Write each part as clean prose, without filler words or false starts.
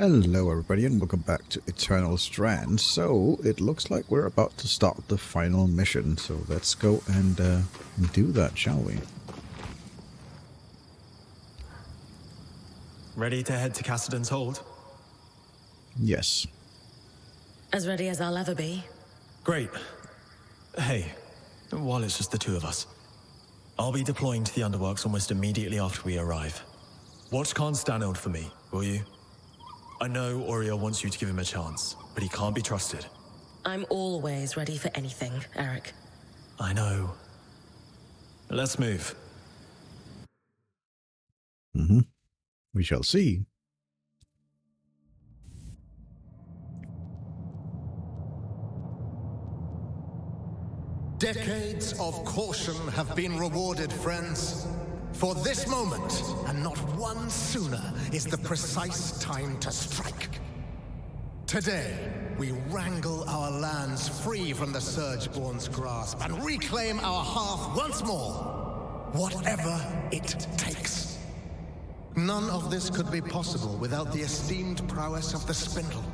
Hello everybody and welcome back to Eternal Strands. So, it looks like we're about to start the final mission, so let's go and do that, shall we? Ready to head to Cassidon's Hold? Yes. As ready as I'll ever be. Great. Hey, while it's just the two of us, I'll be deploying to the Underworks almost immediately after we arrive. Watch Khan Stanold for me, will you? I know Oriel wants you to give him a chance, but he can't be trusted. I'm always ready for anything, Eric. I know. Let's move. We shall see. Decades of caution have been rewarded, friends. For this moment, and not one sooner, is the precise time to strike. Today, we wrangle our lands free from the Surgeborn's grasp and reclaim our hearth once more, whatever it takes. None of this could be possible without the esteemed prowess of the Spindle.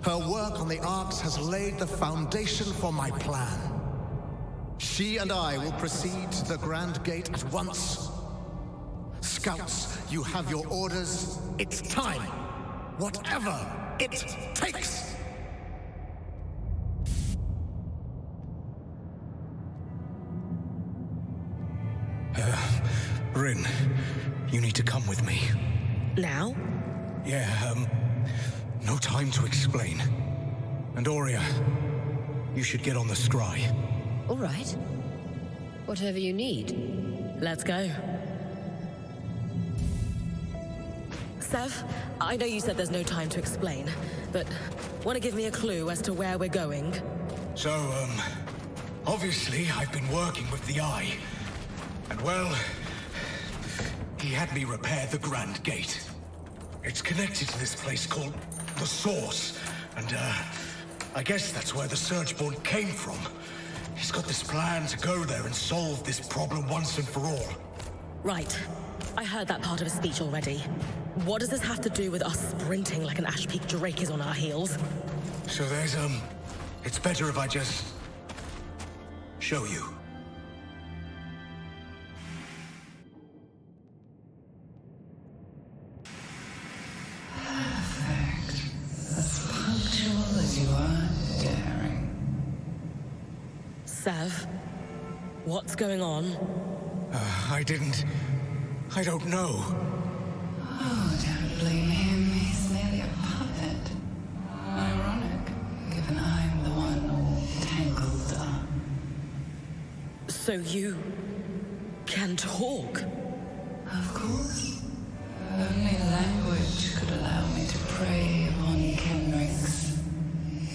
Her work on the Arcs has laid the foundation for my plan. She and I will proceed to the Grand Gate at once. Scouts, you have your orders. It's time. Whatever it takes. Brynn, you need to come with me. Now? Yeah, no time to explain. And Aurea, you should get on the scry. All right. Whatever you need. Let's go. Sev, I know you said there's no time to explain, but want to give me a clue as to where we're going? So, obviously I've been working with the Eye. And well, he had me repair the Grand Gate. It's connected to this place called the Source, and I guess that's where the Surgeborn came from. He's got this plan to go there and solve this problem once and for all. Right. I heard that part of his speech already. What does this have to do with us sprinting like an Ash Peak Drake is on our heels? So there's, it's better if I just show you. Perfect. As punctual as you are daring. Sev, what's going on? I don't know. Oh, don't blame him. He's merely a puppet. Ironic, given I'm the one tangled up. So you can talk? Of course. Only language could allow me to prey upon Kenrick's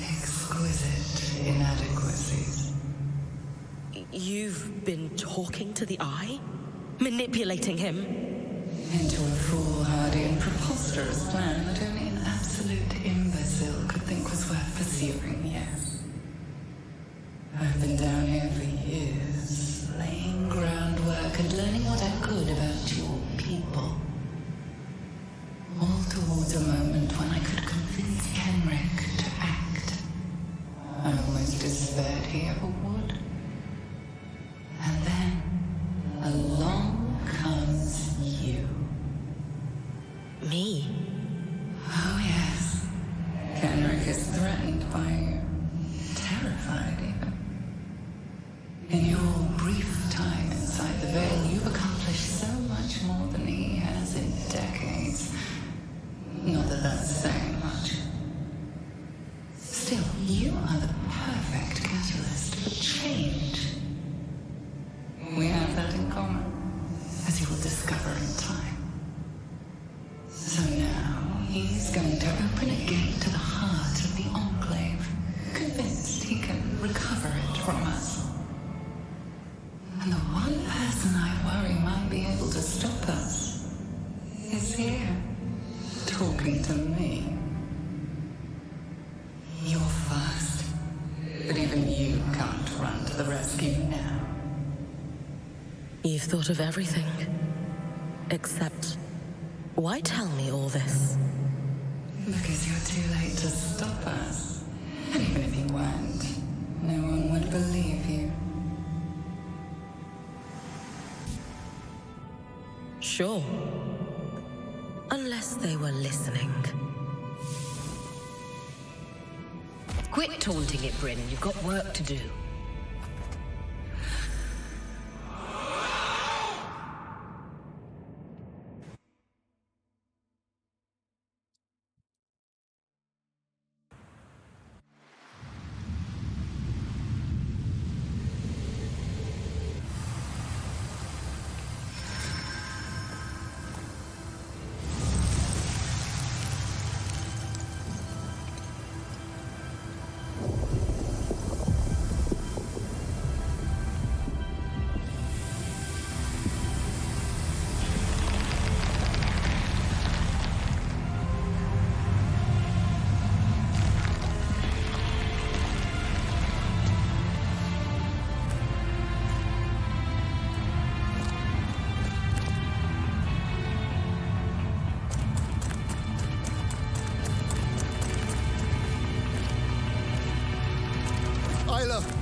exquisite inadequacies. You've been talking to the Eye? Manipulating him? Into a foolhardy and preposterous plan that only an absolute imbecile could think was worth pursuing, yes. I've been down here for years, laying groundwork and learning what I could about your people. All towards a moment when I could convince Kenrick to act. I almost despaired he ever would. And then, along comes you. Me? Oh, yes. Kenrick is threatened by you. Terrified, even. In your brief time inside the Veil, you've accomplished so much more than he has in decades. Not that that's saying much. Still, you are the perfect catalyst for change. We have that in common, as you will discover in time. So now, he's going to open a gate to the heart of the Enclave, convinced he can recover it from us. And the one person I worry might be able to stop us is here, talking to me. You're fast, but even you can't run to the rescue now. You've thought of everything. Except, why tell me all this? Because you're too late to stop us. And even if you weren't, no one would believe you. Sure. Unless they were listening. Quit taunting it, Brynn. You've got work to do.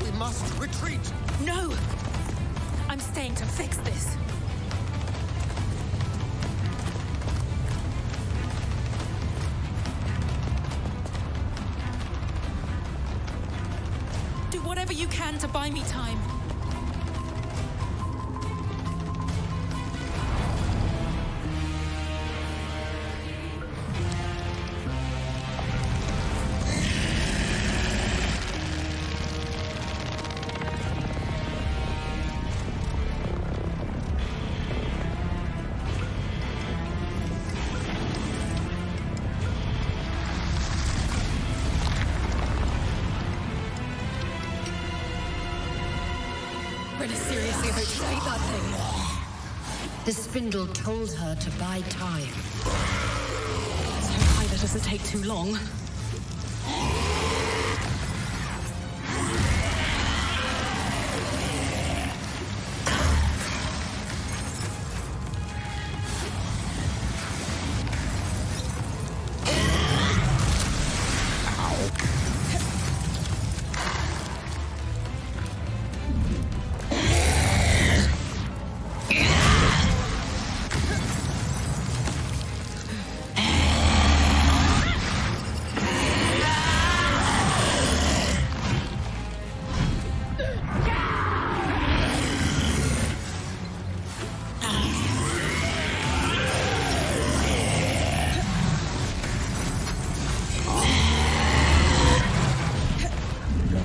We must retreat! No! I'm staying to fix this. Do whatever you can to buy me time. Brynn is seriously about to take that thing. The spindle told her to buy time. Let's hope Hyder doesn't take too long.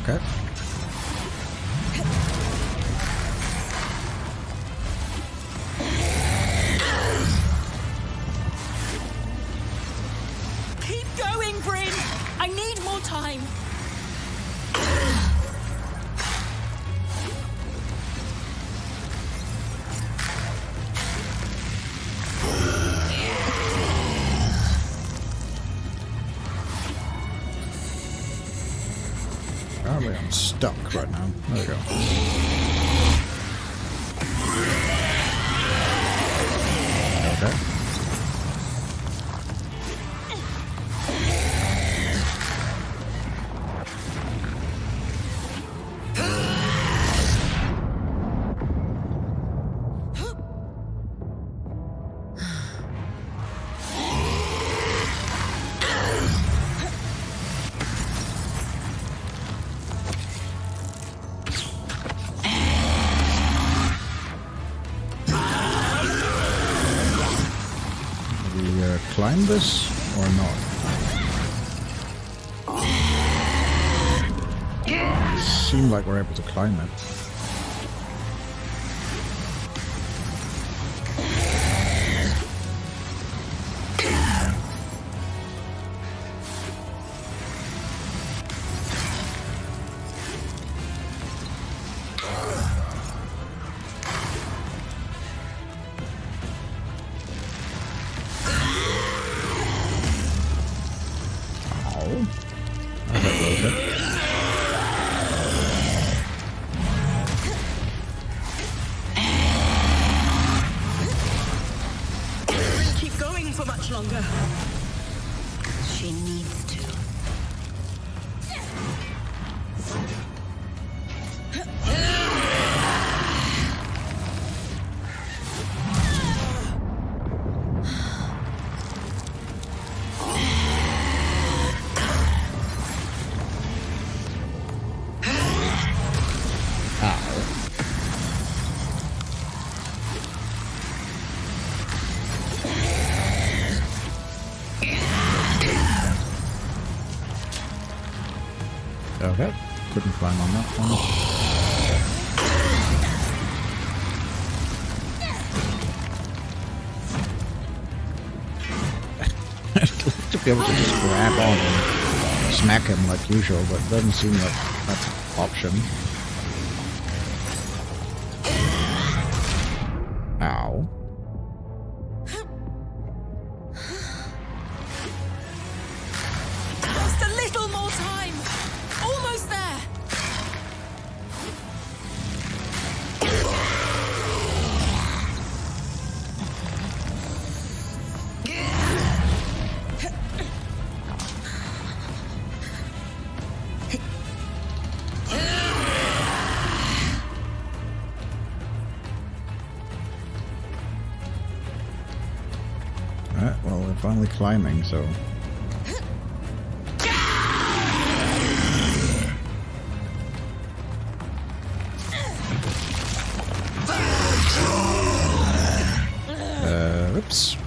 Okay. Keep going, Brynn! I need more time! Apparently I'm stuck right now. There we go. Okay. Climb this or not? It seemed like we're able to climb it. She needs to. Okay, couldn't climb on that one. I'd love to be able to just grab on and smack him like usual, but it doesn't seem like that's an option. Ow. Just a little more time. Almost there. Alright, well, we're finally climbing, so... Oops.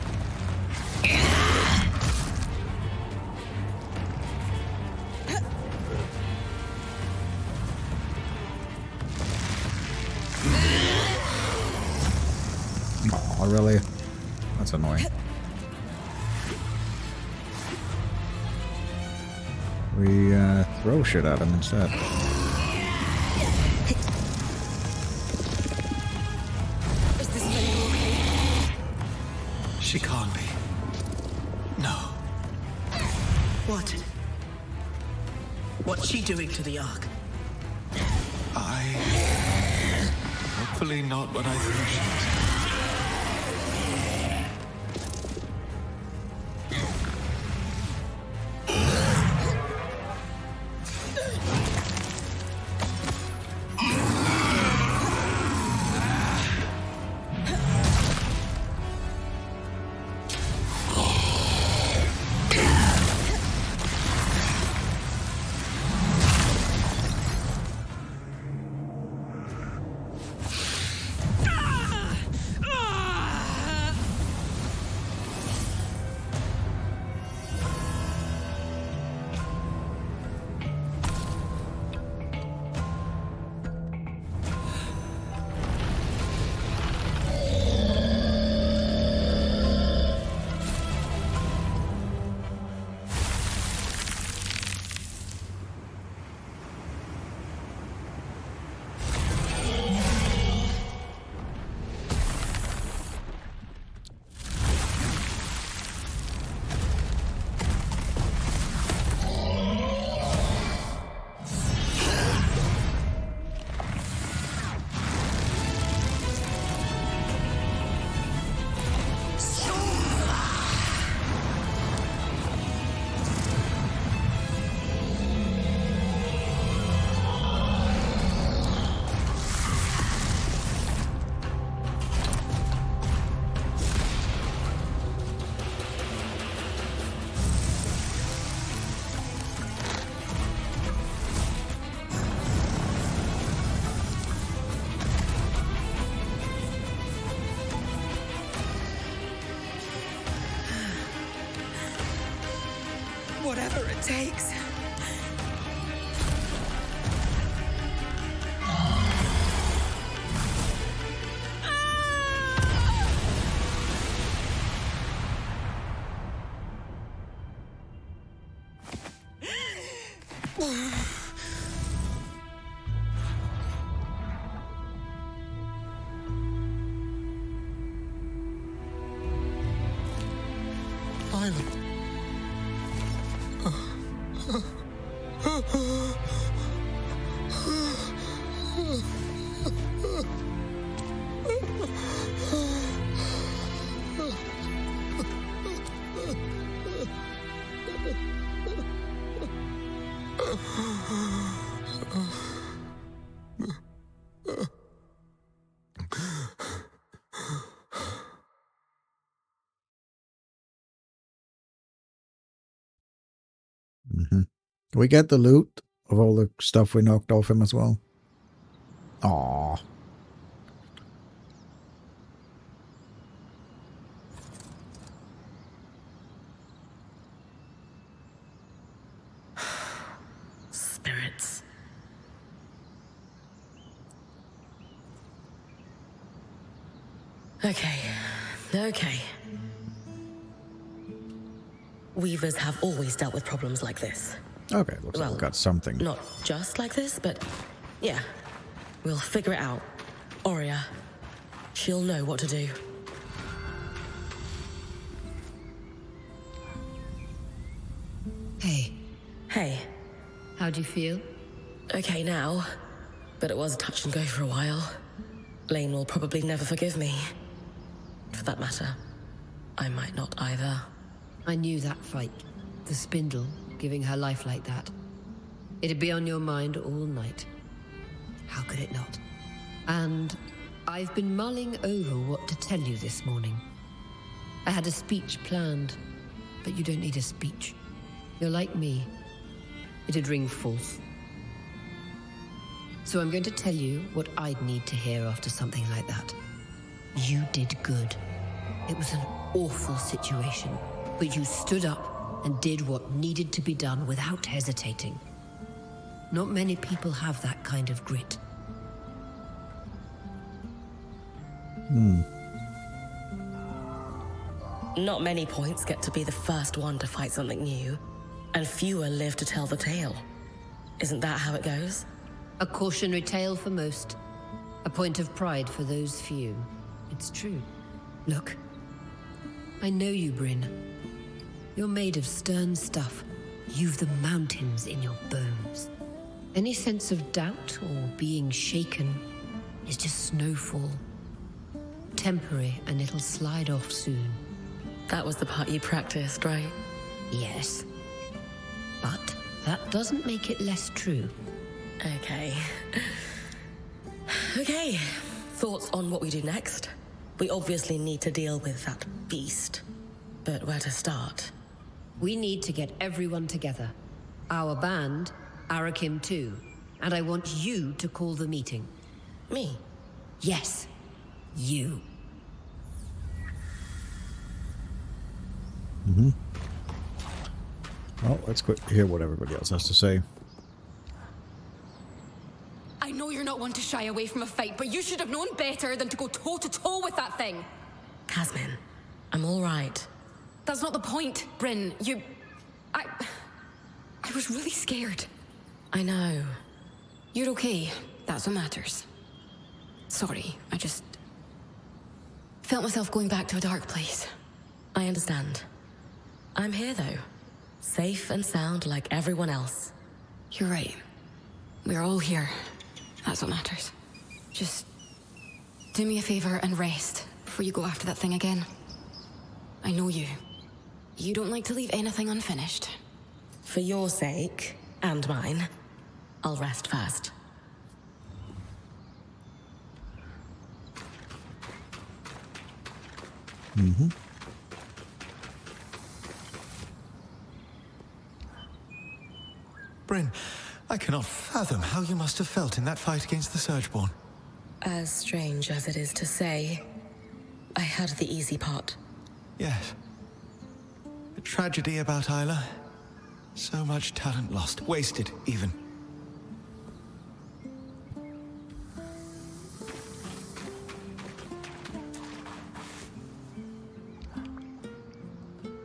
Oh, really? That's annoying. We throw shit at him instead. Is this lady okay? She can't be. No. What? What's she doing to the Ark? Hopefully not what I think she is. Whatever it takes. Violet. Mm-hmm. Do we get the loot of all the stuff we knocked off him as well? Aww. Spirits. Okay. Weavers have always dealt with problems like this. Okay, looks like we got something. Not just like this, but yeah. We'll figure it out. Aurea, she'll know what to do. Hey. How do you feel? Okay now, but it was touch and go for a while. Lane will probably never forgive me. For that matter, I might not either. I knew that fight. The spindle, giving her life like that. It'd be on your mind all night. How could it not? And I've been mulling over what to tell you this morning. I had a speech planned, but you don't need a speech. You're like me. It'd ring false. So I'm going to tell you what I'd need to hear after something like that. You did good. It was an awful situation, but you stood up and did what needed to be done without hesitating. Not many people have that kind of grit. Not many points get to be the first one to fight something new, and fewer live to tell the tale. Isn't that how it goes? A cautionary tale for most. A point of pride for those few. It's true. Look. I know you, Brynn. You're made of stern stuff. You've the mountains in your bones. Any sense of doubt or being shaken is just snowfall. Temporary, and it'll slide off soon. That was the part you practiced, right? Yes. But that doesn't make it less true. Okay. Okay. Thoughts on what we do next? We obviously need to deal with that beast. But where to start? We need to get everyone together. Our band, Arakim too. And I want you to call the meeting. Me? Yes. You. Well, let's hear what everybody else has to say. I know you're not one to shy away from a fight, but you should have known better than to go toe-to-toe with that thing. Hasmin, I'm all right. That's not the point, Brynn. I was really scared. I know. You're okay. That's what matters. Sorry, I just felt myself going back to a dark place. I understand. I'm here, though. Safe and sound like everyone else. You're right. We're all here. That's what matters. Just do me a favor and rest before you go after that thing again. I know you. You don't like to leave anything unfinished. For your sake, and mine, I'll rest first. Brynn, I cannot fathom how you must have felt in that fight against the Surgeborn. As strange as it is to say, I had the easy part. Yes. A tragedy about Isla. So much talent lost, wasted even.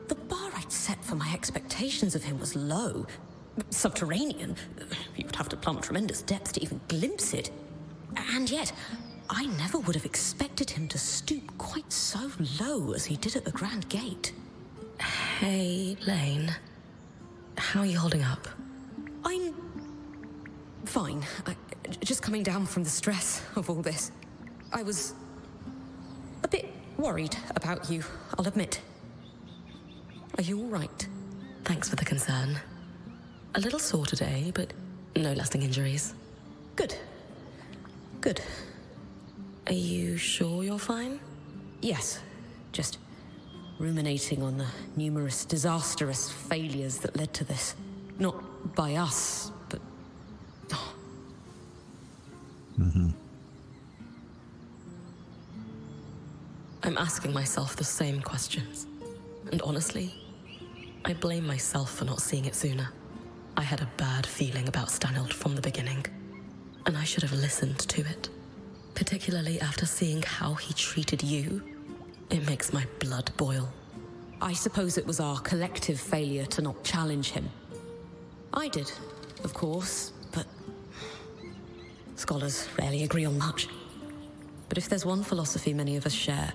The bar I'd set for my expectations of him was low. Subterranean. You would have to plumb tremendous depths to even glimpse it. And yet, I never would have expected him to stoop quite so low as he did at the Grand Gate. Hey, Lane. How are you holding up? I'm fine. Just coming down from the stress of all this. I was a bit worried about you, I'll admit. Are you all right? Thanks for the concern. A little sore today, but no lasting injuries. Good. Good. Are you sure you're fine? Yes. Just ruminating on the numerous disastrous failures that led to this. Not by us, but... Oh. I'm asking myself the same questions. And honestly, I blame myself for not seeing it sooner. I had a bad feeling about Stanold from the beginning, and I should have listened to it. Particularly after seeing how he treated you. It makes my blood boil. I suppose it was our collective failure to not challenge him. I did, of course, but... Scholars rarely agree on much. But if there's one philosophy many of us share,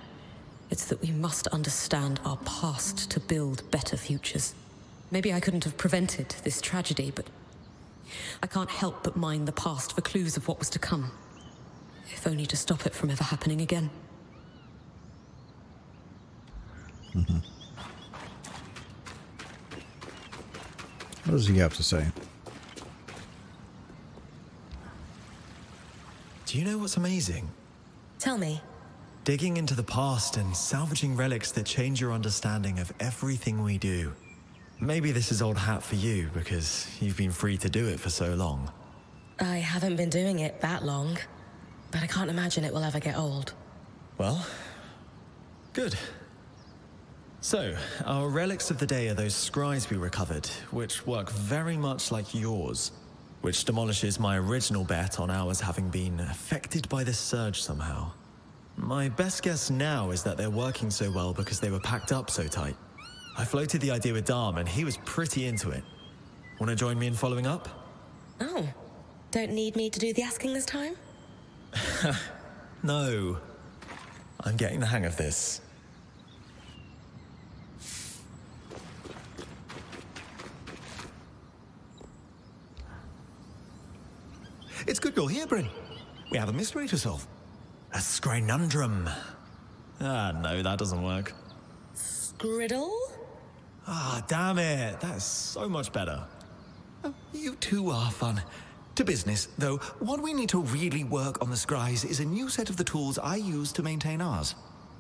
it's that we must understand our past to build better futures. Maybe I couldn't have prevented this tragedy, but I can't help but mine the past for clues of what was to come. If only to stop it from ever happening again. What does he have to say? Do you know what's amazing? Tell me. Digging into the past and salvaging relics that change your understanding of everything we do. Maybe this is old hat for you, because you've been free to do it for so long. I haven't been doing it that long, but I can't imagine it will ever get old. Well, good. So, our relics of the day are those scries we recovered, which work very much like yours, which demolishes my original bet on ours having been affected by this surge somehow. My best guess now is that they're working so well because they were packed up so tight. I floated the idea with Dharm and he was pretty into it. Want to join me in following up? Oh, don't need me to do the asking this time? No. I'm getting the hang of this. It's good you're here, Brynn. We have a mystery to solve. A scrinundrum. Ah, no, that doesn't work. Scriddle? Ah, damn it. That's so much better. Oh, you two are fun. To business, though, what we need to really work on the scries is a new set of the tools I use to maintain ours.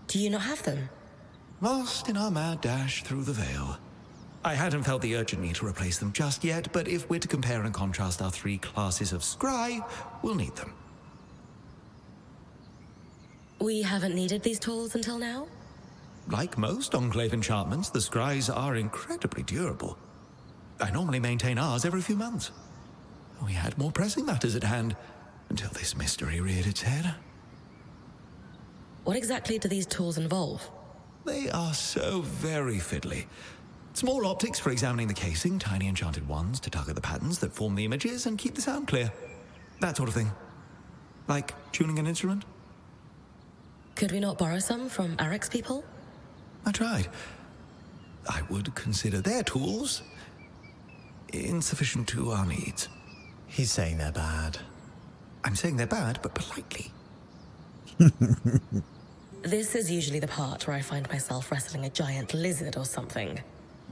Do you not have them? Lost in our mad dash through the veil. I hadn't felt the urgent need to replace them just yet, but if we're to compare and contrast our three classes of scry, we'll need them. We haven't needed these tools until now? Like most Enclave enchantments, the scries are incredibly durable. I normally maintain ours every few months. We had more pressing matters at hand until this mystery reared its head. What exactly do these tools involve? They are so very fiddly. Small optics for examining the casing, tiny enchanted ones to target the patterns that form the images and keep the sound clear. That sort of thing. Like tuning an instrument. Could we not borrow some from Arek's people? I tried. I would consider their tools insufficient to our needs. He's saying they're bad. I'm saying they're bad, but politely. This is usually the part where I find myself wrestling a giant lizard or something.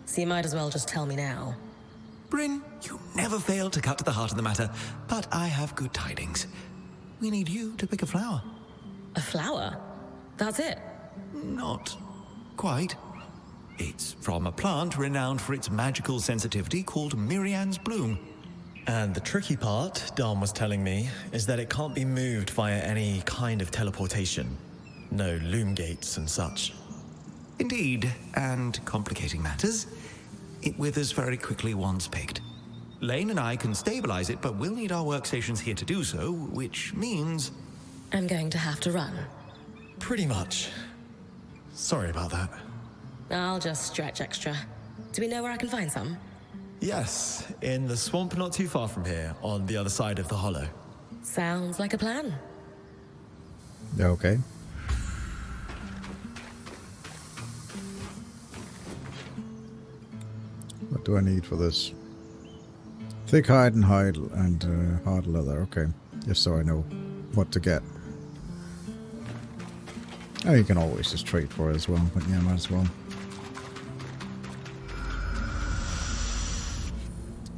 So you might as well just tell me now. Brynn, you never fail to cut to the heart of the matter, but I have good tidings. We need you to pick a flower. A flower? That's it? Not quite. It's from a plant renowned for its magical sensitivity called Mirian's Bloom. And the tricky part, Dharm was telling me, is that it can't be moved via any kind of teleportation. No loom gates and such. Indeed, and complicating matters, it withers very quickly once picked. Lane and I can stabilize it, but we'll need our workstations here to do so, which means... I'm going to have to run. Pretty much. Sorry about that. I'll just stretch extra. Do we know where I can find some? Yes, in the swamp not too far from here, on the other side of the hollow. Sounds like a plan. Okay. What do I need for this? Thick hide and hard leather. Okay, just so I know what to get. Oh, you can always just trade for it as well, but yeah, might as well.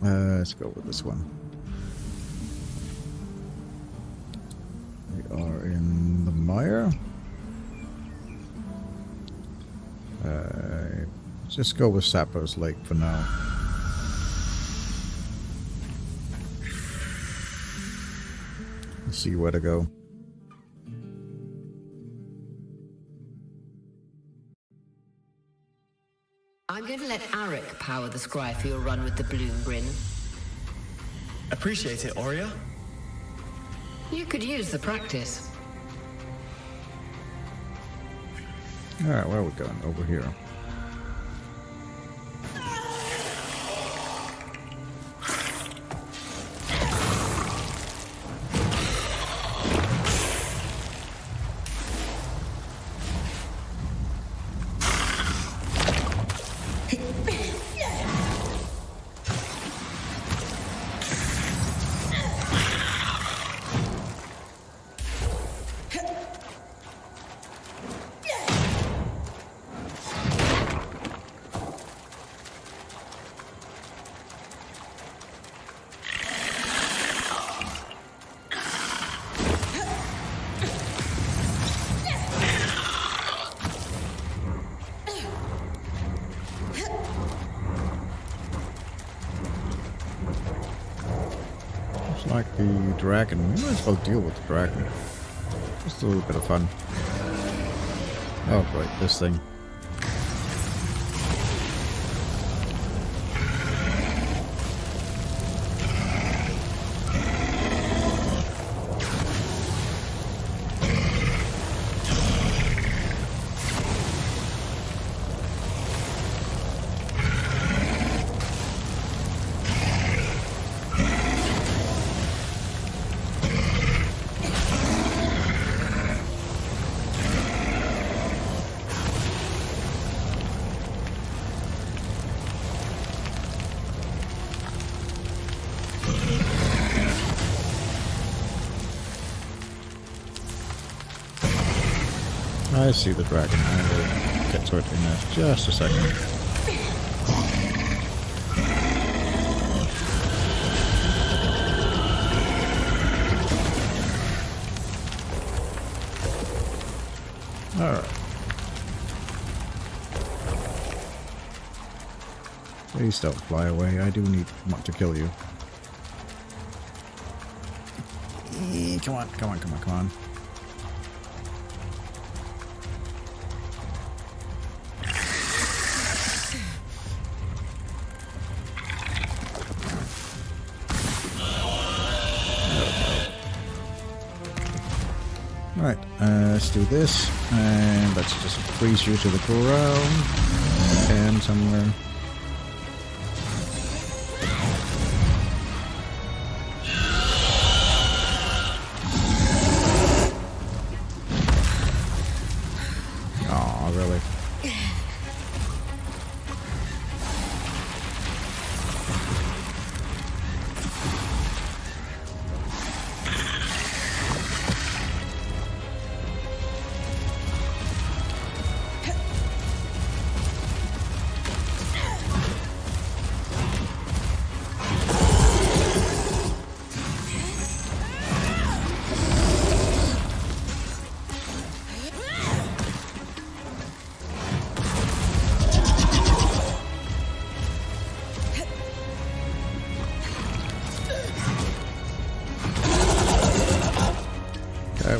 Let's go with this one. We are in the mire. Let's just go with Sapper's Lake for now. Let's see where to go. I'm going to let Arik power the scry for your run with the bloom, Brynn. Appreciate it, Aurea. You could use the practice. Alright, where are we going? Over here. Like the dragon. We might as well deal with the dragon. Just a little bit of fun. Oh, right, this thing. I see the dragon. I will get to it in just a second. Alright. Please don't fly away. I do want to kill you. Come on, come on, come on, come on. Right, let's do this, and let's just freeze you to the ground, and somewhere. Aw, really?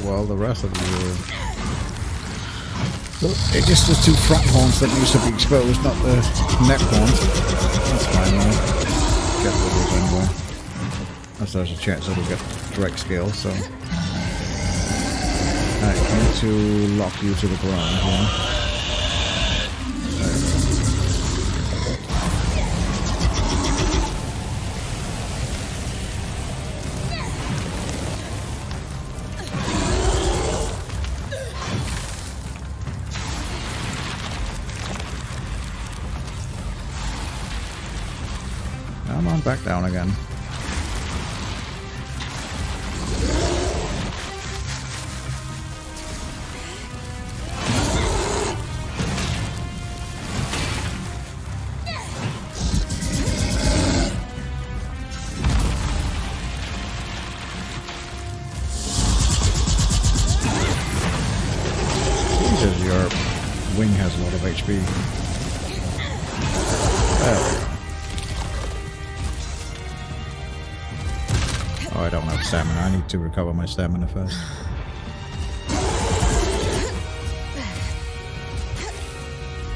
Well, the rest of you are... It's just the two front horns that used to be exposed, not the neck horns. That's fine, though. Get rid of those anyway. As there's a chance it'll get direct scale, so... Alright, I need to lock you to the ground here. Come on, back down again. HP. There. Oh, I don't have stamina. I need to recover my stamina first.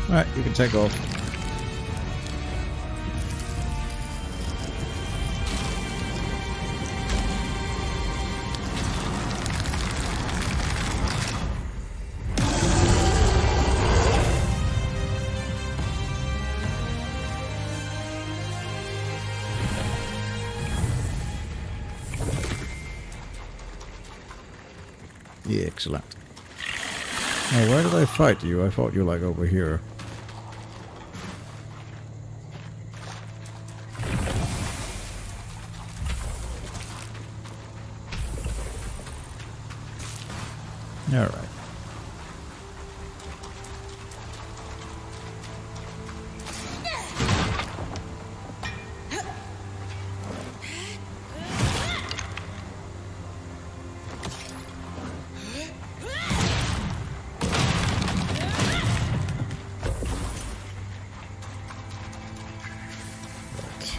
Alright, you can take off. Yeah, excellent. Oh, where did I fight you? I thought you were like over here. Alright.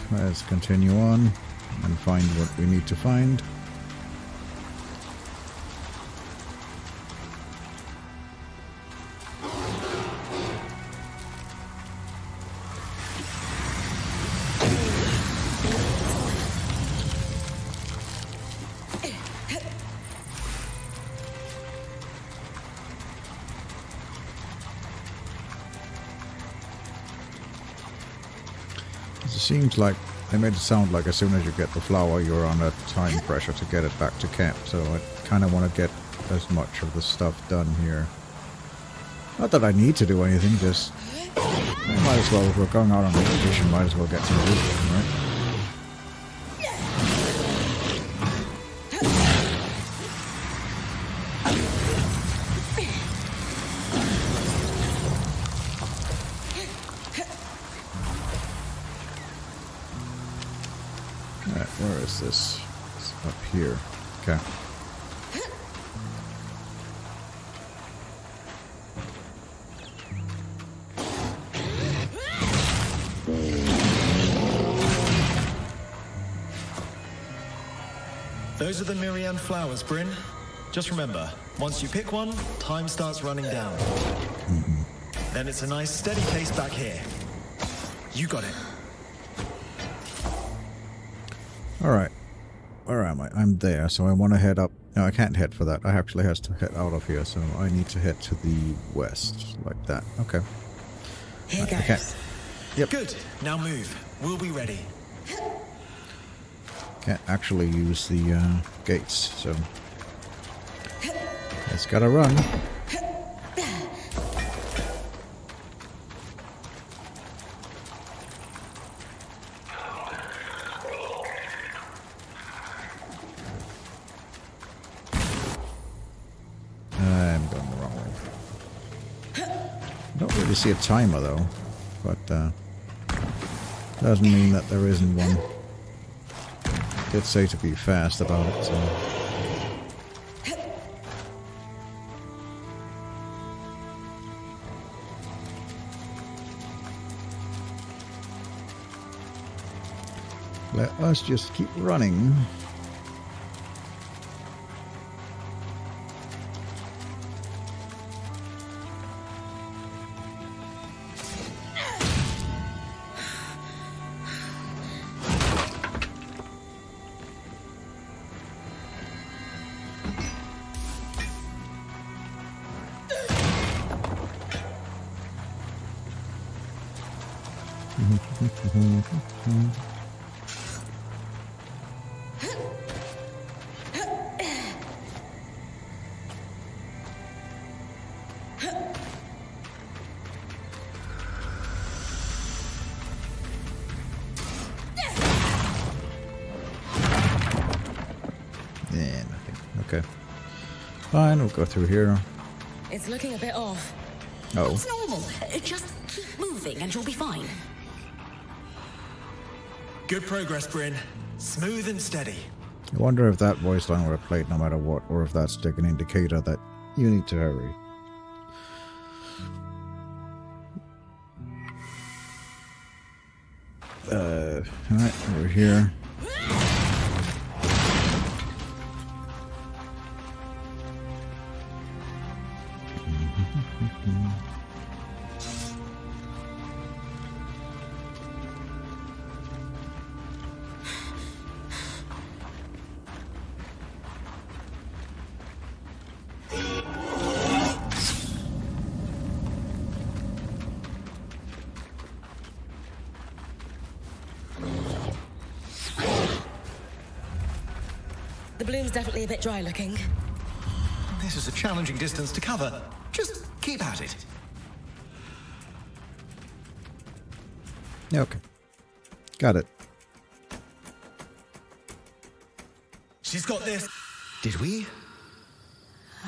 Let's continue on and find what we need to find. It seems like they made it sound like as soon as you get the flower, you're on a time pressure to get it back to camp. So I kind of want to get as much of the stuff done here. Not that I need to do anything, just I might as well. If we're going out on an expedition, might as well get some wisdom, right? Where is this? It's up here. Okay. Those are the Myriad flowers, Brynn. Just remember, once you pick one, time starts running down. Then it's a nice steady pace back here. You got it. Alright. Where am I? I'm there, so I want to head up. No, I can't head for that. I actually have to head out of here, so I need to head to the west. Like that. Okay. Here goes. Okay. Yep. Good. Now move. We'll be ready. Can't actually use the gates, so it's gotta run. I'm going the wrong way. Don't really see a timer though, but doesn't mean that there isn't one. Did say to be fast about it, so. Let us just keep running. Yeah, nothing. Okay. Fine, we'll go through here. It's looking a bit off. Oh. It's normal. Just keep moving and you'll be fine. Good progress, Brynn. Smooth and steady. I wonder if that voice line would have played no matter what, or if that's like an indicator that you need to hurry. Alright, over here. The bloom's definitely a bit dry looking. This is a challenging distance to cover. Just keep at it. Okay. Got it. She's got this. Did we?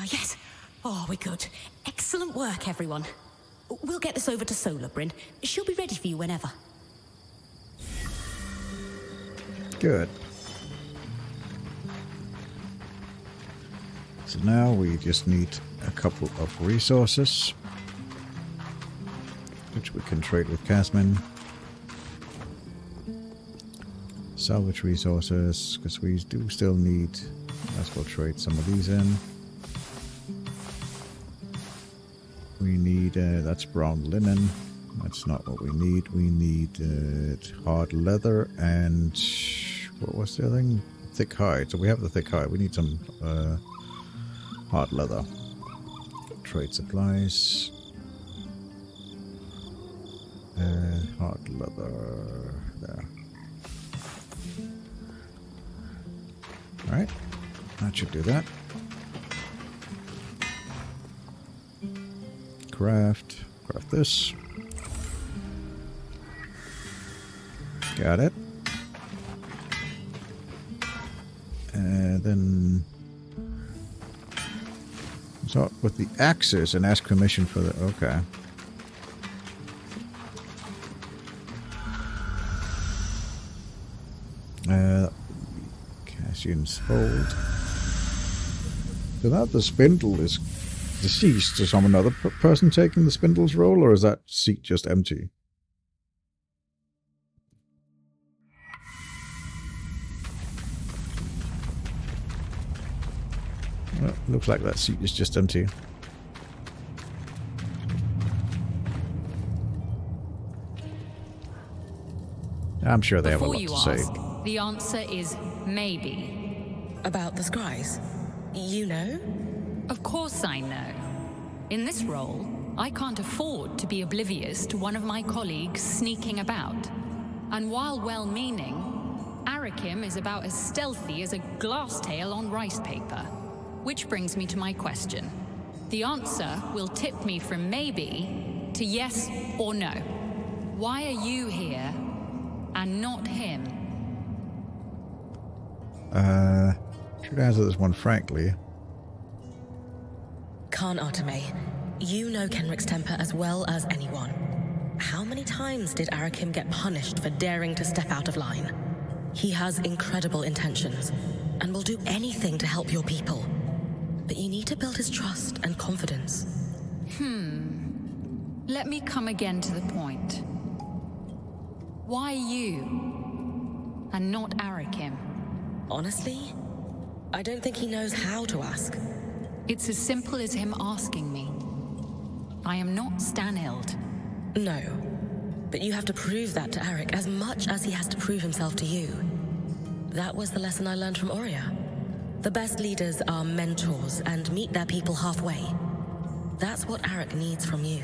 Yes. Oh, we're good. Excellent work, everyone. We'll get this over to Solar, Brynn. She'll be ready for you whenever. Good. So now we just need a couple of resources, which we can trade with Casman. Salvage resources, because we do still need... Let's go trade some of these in. We need... that's brown linen. That's not what we need. We need hard leather and... What was the other thing? Thick hide. So we have the thick hide. We need some hard leather. Trade supplies. Hard leather. There. Alright. That should do that. Craft this. Got it. And then start with the axes and ask permission for the... Okay. Cassian's hold. So now the spindle is deceased. Is some another person taking the spindle's role, or is that seat just empty? Well, looks like that seat is just empty. I'm sure they have a lot to say. The answer is maybe. About the scries? You know? Of course I know. In this role, I can't afford to be oblivious to one of my colleagues sneaking about. And while well-meaning, Arakim is about as stealthy as a glass tail on rice paper. Which brings me to my question. The answer will tip me from maybe to yes or no. Why are you here and not him? Should answer this one frankly. Khan Arteme, you know Kenrick's temper as well as anyone. How many times did Arakim get punished for daring to step out of line? He has incredible intentions and will do anything to help your people. But you need to build his trust and confidence. Let me come again to the point. Why you and not Arakim? Honestly, I don't think he knows how to ask. It's as simple as him asking me. I am not Stanild. No, but you have to prove that to Arik as much as he has to prove himself to you. That was the lesson I learned from Aurea. The best leaders are mentors and meet their people halfway. That's what Arik needs from you.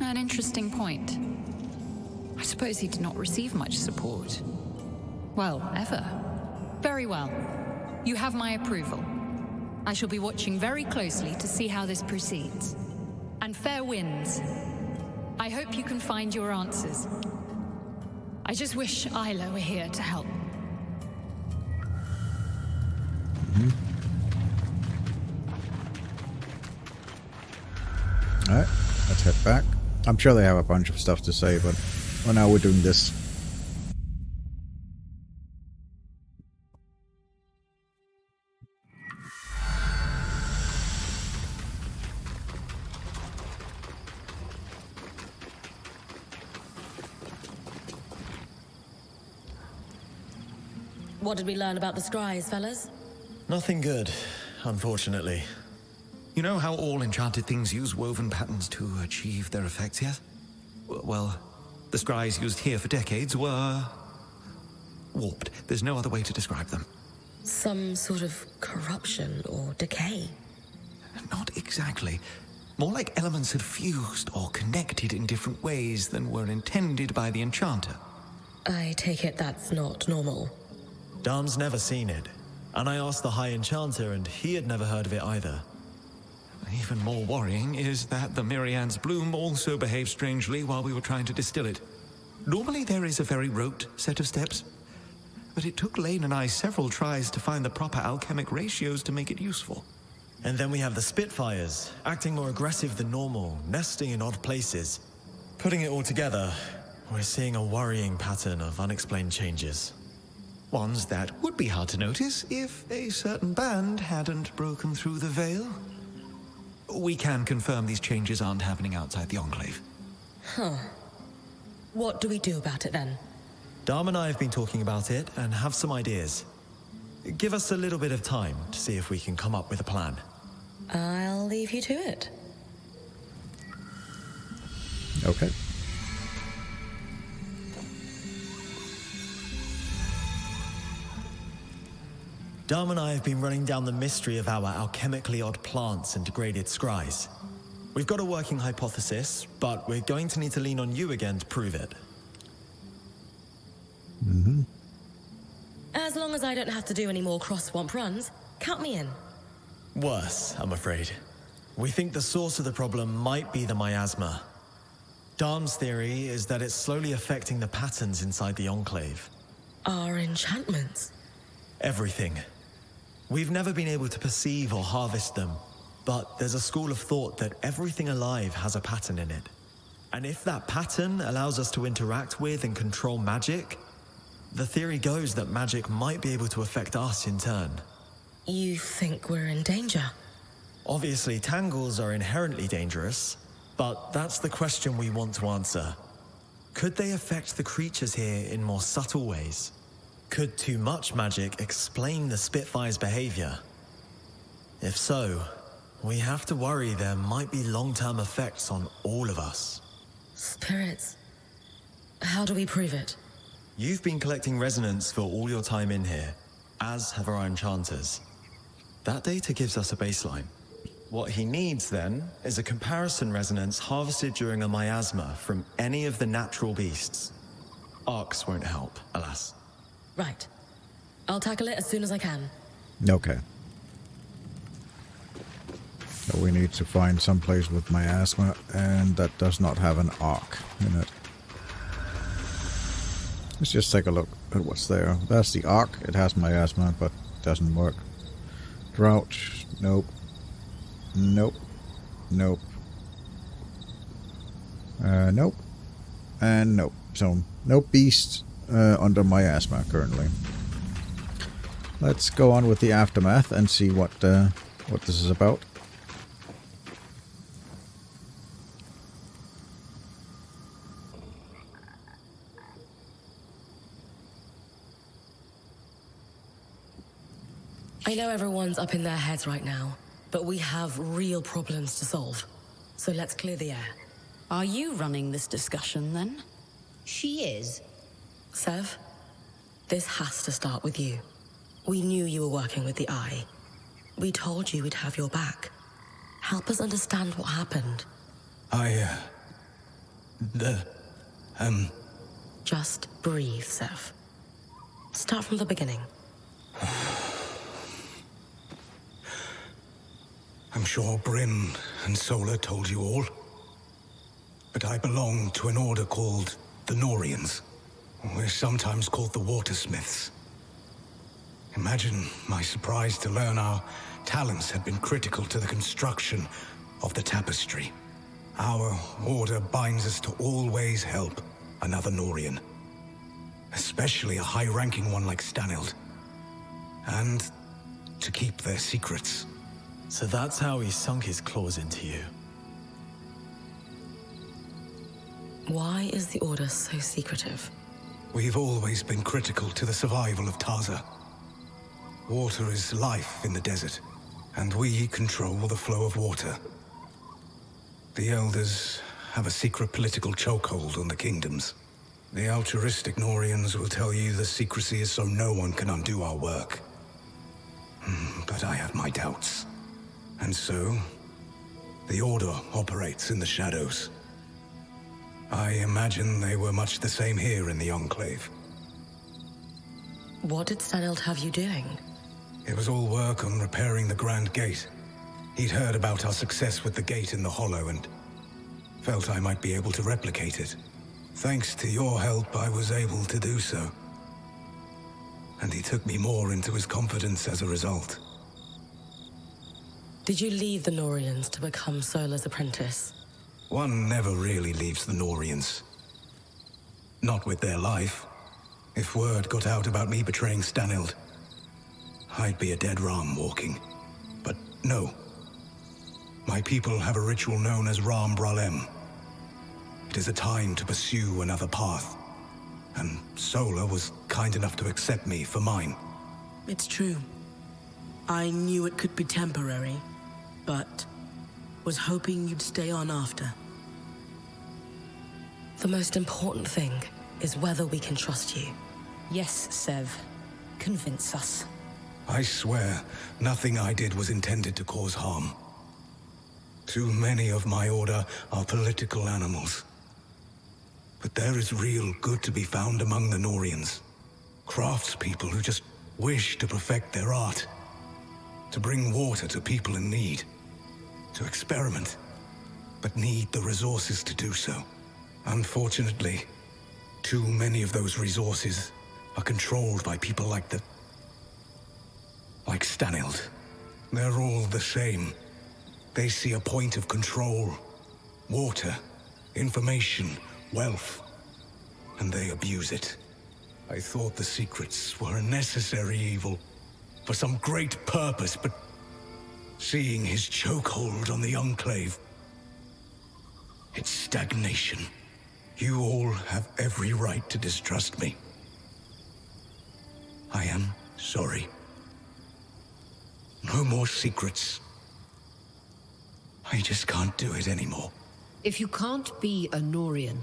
An interesting point. I suppose he did not receive much support. Well, ever. Very well. You have my approval. I shall be watching very closely to see how this proceeds. And fair winds. I hope you can find your answers. I just wish Isla were here to help. Alright, let's head back. I'm sure they have a bunch of stuff to say, but for now we're doing this. What did we learn about the scries, fellas? Nothing good, unfortunately. You know how all enchanted things use woven patterns to achieve their effects, yes? Well, the scries used here for decades were warped. There's no other way to describe them. Some sort of corruption or decay? Not exactly. More like elements had fused or connected in different ways than were intended by the enchanter. I take it that's not normal. Darm's never seen it, and I asked the High Enchanter and he had never heard of it either. Even more worrying is that the Myriad's bloom also behaved strangely while we were trying to distill it. Normally there is a very rote set of steps, but it took Lane and I several tries to find the proper alchemic ratios to make it useful. And then we have the Spitfires, acting more aggressive than normal, nesting in odd places. Putting it all together, we're seeing a worrying pattern of unexplained changes. Ones that would be hard to notice if a certain band hadn't broken through the veil. We can confirm these changes aren't happening outside the Enclave. Huh. What do we do about it then? Darm and I have been talking about it and have some ideas. Give us a little bit of time to see if we can come up with a plan. I'll leave you to it. Okay. Darm and I have been running down the mystery of our alchemically odd plants and degraded scries. We've got a working hypothesis, but we're going to need to lean on you again to prove it. Mm-hmm. As long as I don't have to do any more cross-swamp runs, count me in. Worse, I'm afraid. We think the source of the problem might be the miasma. Darm's theory is that it's slowly affecting the patterns inside the Enclave. Our enchantments? Everything. We've never been able to perceive or harvest them, but there's a school of thought that everything alive has a pattern in it. And if that pattern allows us to interact with and control magic, the theory goes that magic might be able to affect us in turn. You think we're in danger? Obviously, tangles are inherently dangerous, but that's the question we want to answer. Could they affect the creatures here in more subtle ways? Could too much magic explain the Spitfire's behavior? If so, we have to worry there might be long-term effects on all of us. Spirits. How do we prove it? You've been collecting resonance for all your time in here, as have our enchanters. That data gives us a baseline. What he needs, then, is a comparison resonance harvested during a miasma from any of the natural beasts. Arcs won't help, alas. Right. I'll tackle it as soon as I can. Okay. So we need to find some place with miasma, and that does not have an arc in it. Let's just take a look at what's there. That's the arc. It has miasma, but doesn't work. Drought. Nope. Nope. Nope. Nope. And nope. So, no beast under miasma currently. Let's go on with the aftermath and see what this is about. I know everyone's up in their heads right now, but we have real problems to solve. So let's clear the air. Are you running this discussion, then? She is. Sev, this has to start with you. We knew you were working with the Eye. We told you we'd have your back. Help us understand what happened. Just breathe, Sev. Start from the beginning. I'm sure Brynn and Sola told you all. But I belong to an order called the Norians. We're sometimes called the Watersmiths. Imagine my surprise to learn our talents had been critical to the construction of the tapestry. Our order binds us to always help another Norian. Especially a high-ranking one like Stanild. And to keep their secrets. So that's how he sunk his claws into you. Why is the Order so secretive? We've always been critical to the survival of Taza. Water is life in the desert, and we control the flow of water. The Elders have a secret political chokehold on the kingdoms. The altruistic Norians will tell you the secrecy is so no one can undo our work. But I have my doubts. And so, the Order operates in the shadows. I imagine they were much the same here in the Enclave. What did Stanild have you doing? It was all work on repairing the Grand Gate. He'd heard about our success with the gate in the Hollow and felt I might be able to replicate it. Thanks to your help, I was able to do so. And he took me more into his confidence as a result. Did you leave the Norians to become Sola's apprentice? One never really leaves the Norians. Not with their life. If word got out about me betraying Stanild, I'd be a dead ram walking. But no. My people have a ritual known as Ram Bralem. It is a time to pursue another path. And Sola was kind enough to accept me for mine. It's true. I knew it could be temporary, but was hoping you'd stay on after. The most important thing is whether we can trust you. Yes, Sev. Convince us. I swear, nothing I did was intended to cause harm. Too many of my order are political animals. But there is real good to be found among the Norians. Craftspeople who just wish to perfect their art. To bring water to people in need. To experiment, but need the resources to do so. Unfortunately, too many of those resources are controlled by people like Stanild. They're all the same. They see a point of control. Water, information, wealth. And they abuse it. I thought the secrets were a necessary evil for some great purpose, but seeing his chokehold on the Enclave, it's stagnation. You all have every right to distrust me. I am sorry. No more secrets. I just can't do it anymore. If you can't be a Norian,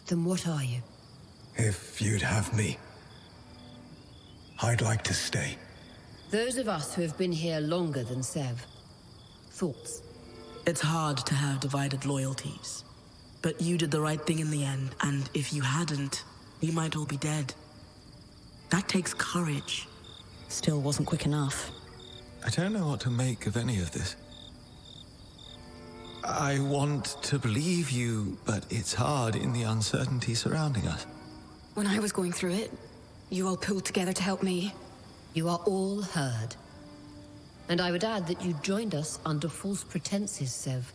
then what are you? If you'd have me, I'd like to stay. Those of us who have been here longer than Sev. Thoughts? It's hard to have divided loyalties. But you did the right thing in the end, and if you hadn't, we might all be dead. That takes courage. Still wasn't quick enough. I don't know what to make of any of this. I want to believe you, but it's hard in the uncertainty surrounding us. When I was going through it, you all pulled together to help me. You are all heard. And I would add that you joined us under false pretenses, Sev.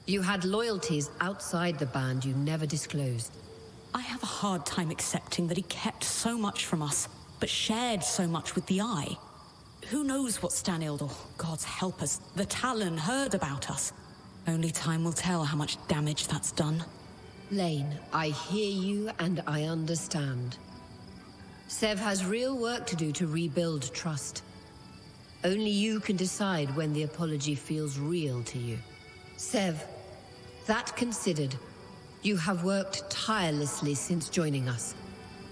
You had loyalties outside the band you never disclosed. I have a hard time accepting that he kept so much from us, but shared so much with the Eye. Who knows what Stanild, or God's help us, the Talon heard about us? Only time will tell how much damage that's done. Lane, I hear you and I understand. Sev has real work to do to rebuild trust. Only you can decide when the apology feels real to you. Sev, that considered, you have worked tirelessly since joining us,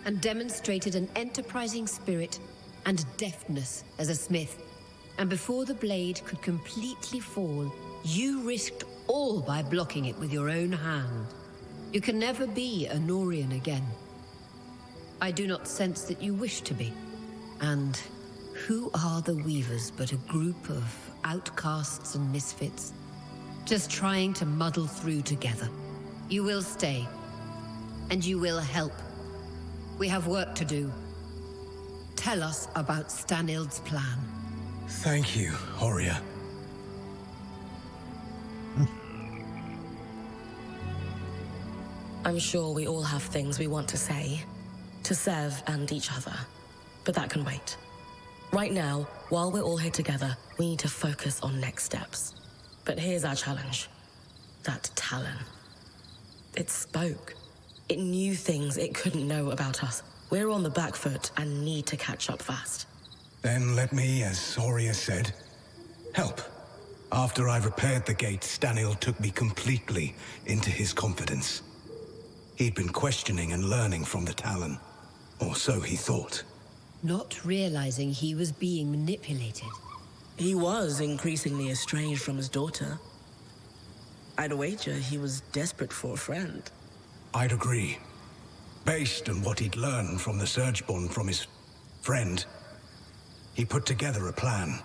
and demonstrated an enterprising spirit and deftness as a smith. And before the blade could completely fall, you risked all by blocking it with your own hand. You can never be a Norian again. I do not sense that you wish to be. And who are the Weavers but a group of outcasts and misfits, just trying to muddle through together? You will stay, and you will help. We have work to do. Tell us about Stanild's plan. Thank you, Horia. I'm sure we all have things we want to say, to Sev and each other, but that can wait. Right now, while we're all here together, we need to focus on next steps. But here's our challenge. That Talon. It spoke. It knew things it couldn't know about us. We're on the back foot and need to catch up fast. Then let me, as Soria said, help. After I repaired the gate, Stanil took me completely into his confidence. He'd been questioning and learning from the Talon. Or so he thought. Not realizing he was being manipulated. He was increasingly estranged from his daughter. I'd wager he was desperate for a friend. I'd agree. Based on what he'd learned from the Surgeborn from his friend, he put together a plan.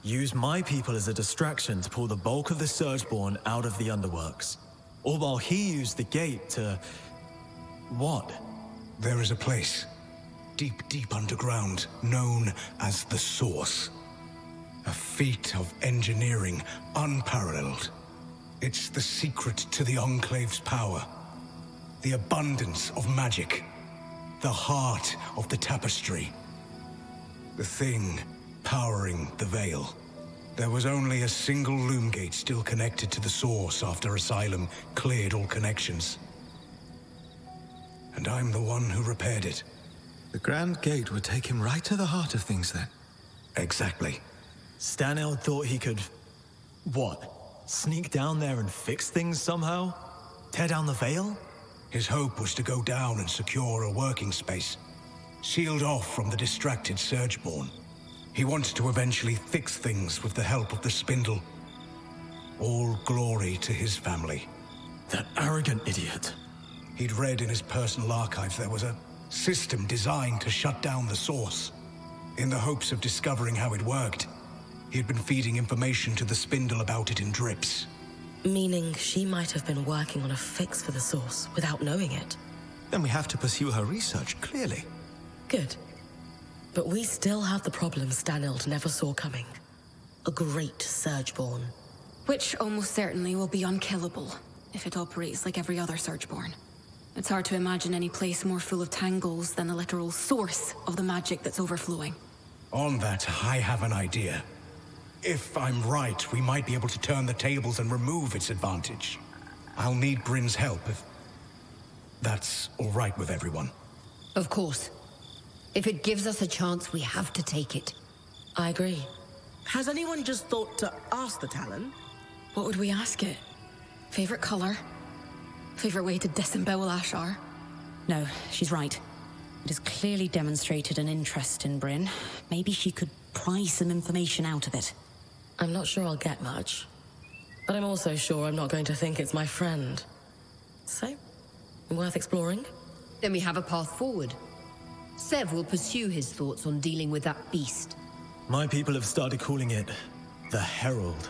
Use my people as a distraction to pull the bulk of the Surgeborn out of the Underworks. All while he used the gate to... what? There is a place, deep underground, known as the Source. A feat of engineering unparalleled. It's the secret to the Enclave's power. The abundance of magic. The heart of the tapestry. The thing powering the Veil. There was only a single loom gate still connected to the Source after Asylum cleared all connections. And I'm the one who repaired it. The Grand Gate would take him right to the heart of things, then. Exactly. Stanil thought he could... what? Sneak down there and fix things somehow? Tear down the Veil? His hope was to go down and secure a working space, sealed off from the distracted Surgeborn. He wanted to eventually fix things with the help of the Spindle. All glory to his family. That arrogant idiot. He'd read in his personal archives there was a system designed to shut down the Source. In the hopes of discovering how it worked, he had been feeding information to the Spindle about it in drips. Meaning she might have been working on a fix for the Source without knowing it. Then we have to pursue her research, clearly. Good. But we still have the problem Stanild never saw coming. A great Surgeborn. Which almost certainly will be unkillable if it operates like every other Surgeborn. It's hard to imagine any place more full of tangles than the literal source of the magic that's overflowing. On that, I have an idea. If I'm right, we might be able to turn the tables and remove its advantage. I'll need Brynn's help if that's all right with everyone. Of course. If it gives us a chance, we have to take it. I agree. Has anyone just thought to ask the Talon? What would we ask it? Favorite color? Favorite way to disembowel Ashar? No, she's right. It has clearly demonstrated an interest in Brynn. Maybe she could pry some information out of it. I'm not sure I'll get much. But I'm also sure I'm not going to think it's my friend. So, worth exploring? Then we have a path forward. Sev will pursue his thoughts on dealing with that beast. My people have started calling it the Herald.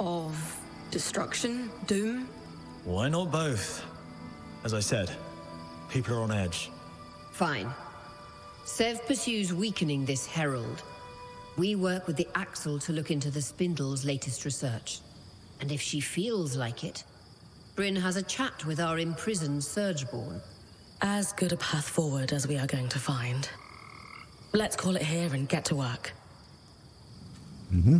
Of destruction? Doom? Why not both? As I said, people are on edge. Fine. Sev pursues weakening this herald. We work with the Axle to look into the Spindle's latest research. And if she feels like it, Brynn has a chat with our imprisoned Surgeborn. As good a path forward as we are going to find. Let's call it here and get to work. Mm-hmm.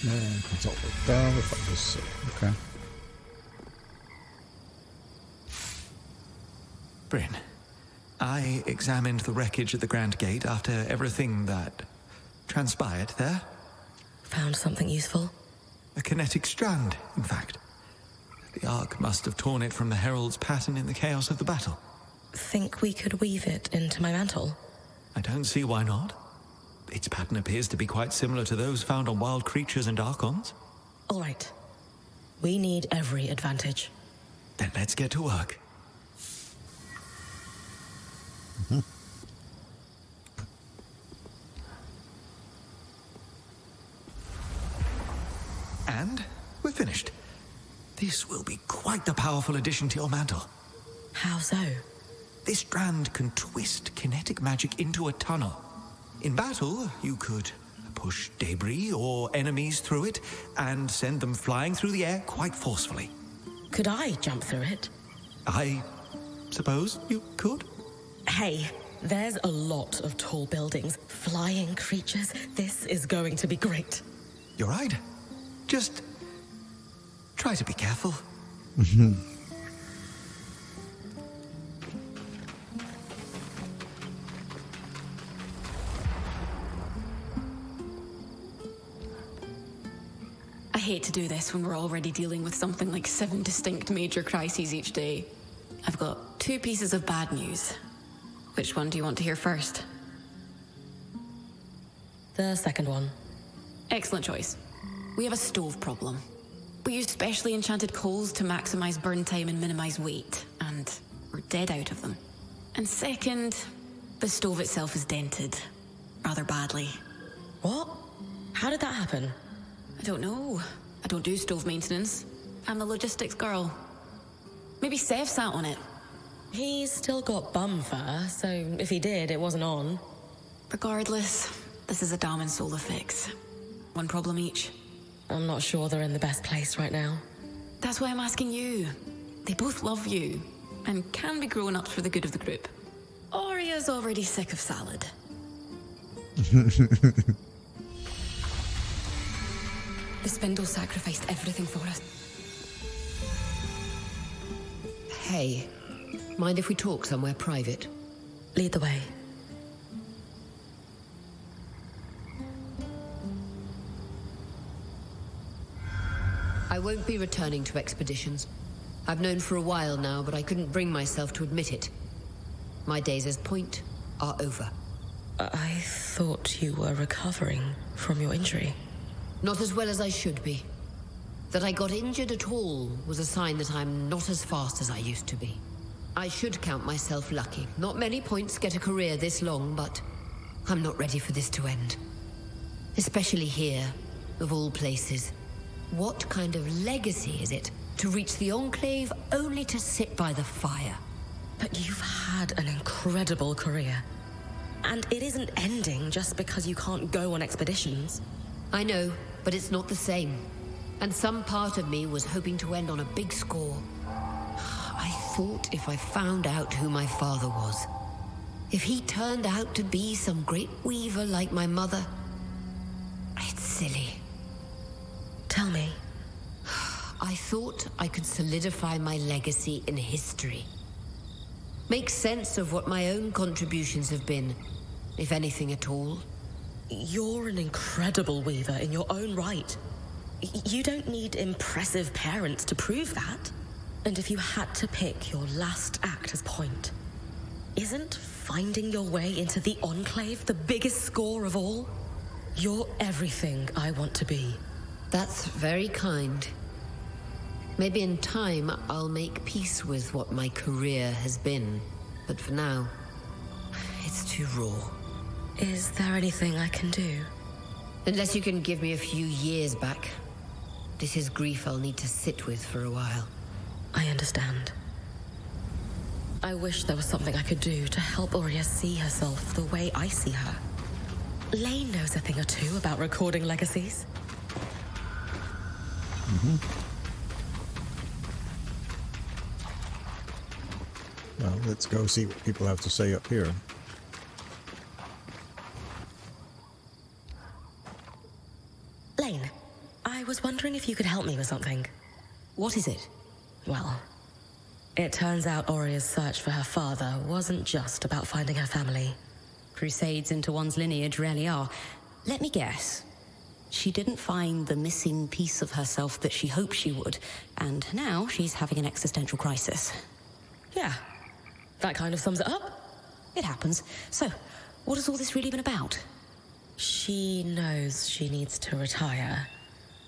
And consult with Bell if I just see. Okay. Brynn, I examined the wreckage at the Grand Gate after everything that transpired there. Found something useful? A kinetic strand, in fact. The Ark must have torn it from the Herald's pattern in the chaos of the battle. Think we could weave it into my mantle? I don't see why not. Its pattern appears to be quite similar to those found on wild creatures and Archons. All right. We need every advantage. Then let's get to work. Mm-hmm. And we're finished. This will be quite the powerful addition to your mantle. How so? This strand can twist kinetic magic into a tunnel. In battle, you could push debris or enemies through it and send them flying through the air quite forcefully. Could I jump through it? I suppose you could. Hey, there's a lot of tall buildings, flying creatures. This is going to be great. You're right. Just try to be careful. I hate to do this when we're already dealing with something like 7 distinct major crises each day. I've got 2 pieces of bad news. Which one do you want to hear first? The second one. Excellent choice. We have a stove problem. We use specially enchanted coals to maximize burn time and minimize weight, and we're dead out of them. And second, the stove itself is dented. Rather badly. What? How did that happen? I don't know. I don't do stove maintenance. I'm the logistics girl. Maybe Sev sat on it. He's still got bum fur, so if he did, it wasn't on. Regardless, this is a damn and solar fix. 1 problem each. I'm not sure they're in the best place right now. That's why I'm asking you. They both love you, and can be grown up for the good of the group. Oria's already sick of salad. The spindle sacrificed everything for us. Hey, mind if we talk somewhere private? Lead the way. I won't be returning to expeditions. I've known for a while now, but I couldn't bring myself to admit it. My days as Point are over. I thought you were recovering from your injury. Not as well as I should be. That I got injured at all was a sign that I'm not as fast as I used to be. I should count myself lucky. Not many Points get a career this long, but I'm not ready for this to end. Especially here, of all places. What kind of legacy is it to reach the Enclave only to sit by the fire? But you've had an incredible career. And it isn't ending just because you can't go on expeditions. I know, but it's not the same. And some part of me was hoping to end on a big score. I thought if I found out who my father was, if he turned out to be some great weaver like my mother, it's silly. Tell me. I thought I could solidify my legacy in history. Make sense of what my own contributions have been, if anything at all. You're an incredible weaver in your own right. You don't need impressive parents to prove that. And if you had to pick your last act as Point, isn't finding your way into the Enclave the biggest score of all? You're everything I want to be. That's very kind. Maybe in time I'll make peace with what my career has been. But for now, it's too raw. Is there anything I can do? Unless you can give me a few years back. This is grief I'll need to sit with for a while. I understand. I wish there was something I could do to help Aurea see herself the way I see her. Lane knows a thing or two about recording legacies. Well, let's go see what people have to say up here. Lane, I was wondering if you could help me with something. What is it? Well, it turns out Aurea's search for her father wasn't just about finding her family. Crusades into one's lineage rarely are. Let me guess. She didn't find the missing piece of herself that she hoped she would, and now she's having an existential crisis. Yeah, that kind of sums it up. It happens. So, what has all this really been about? She knows she needs to retire,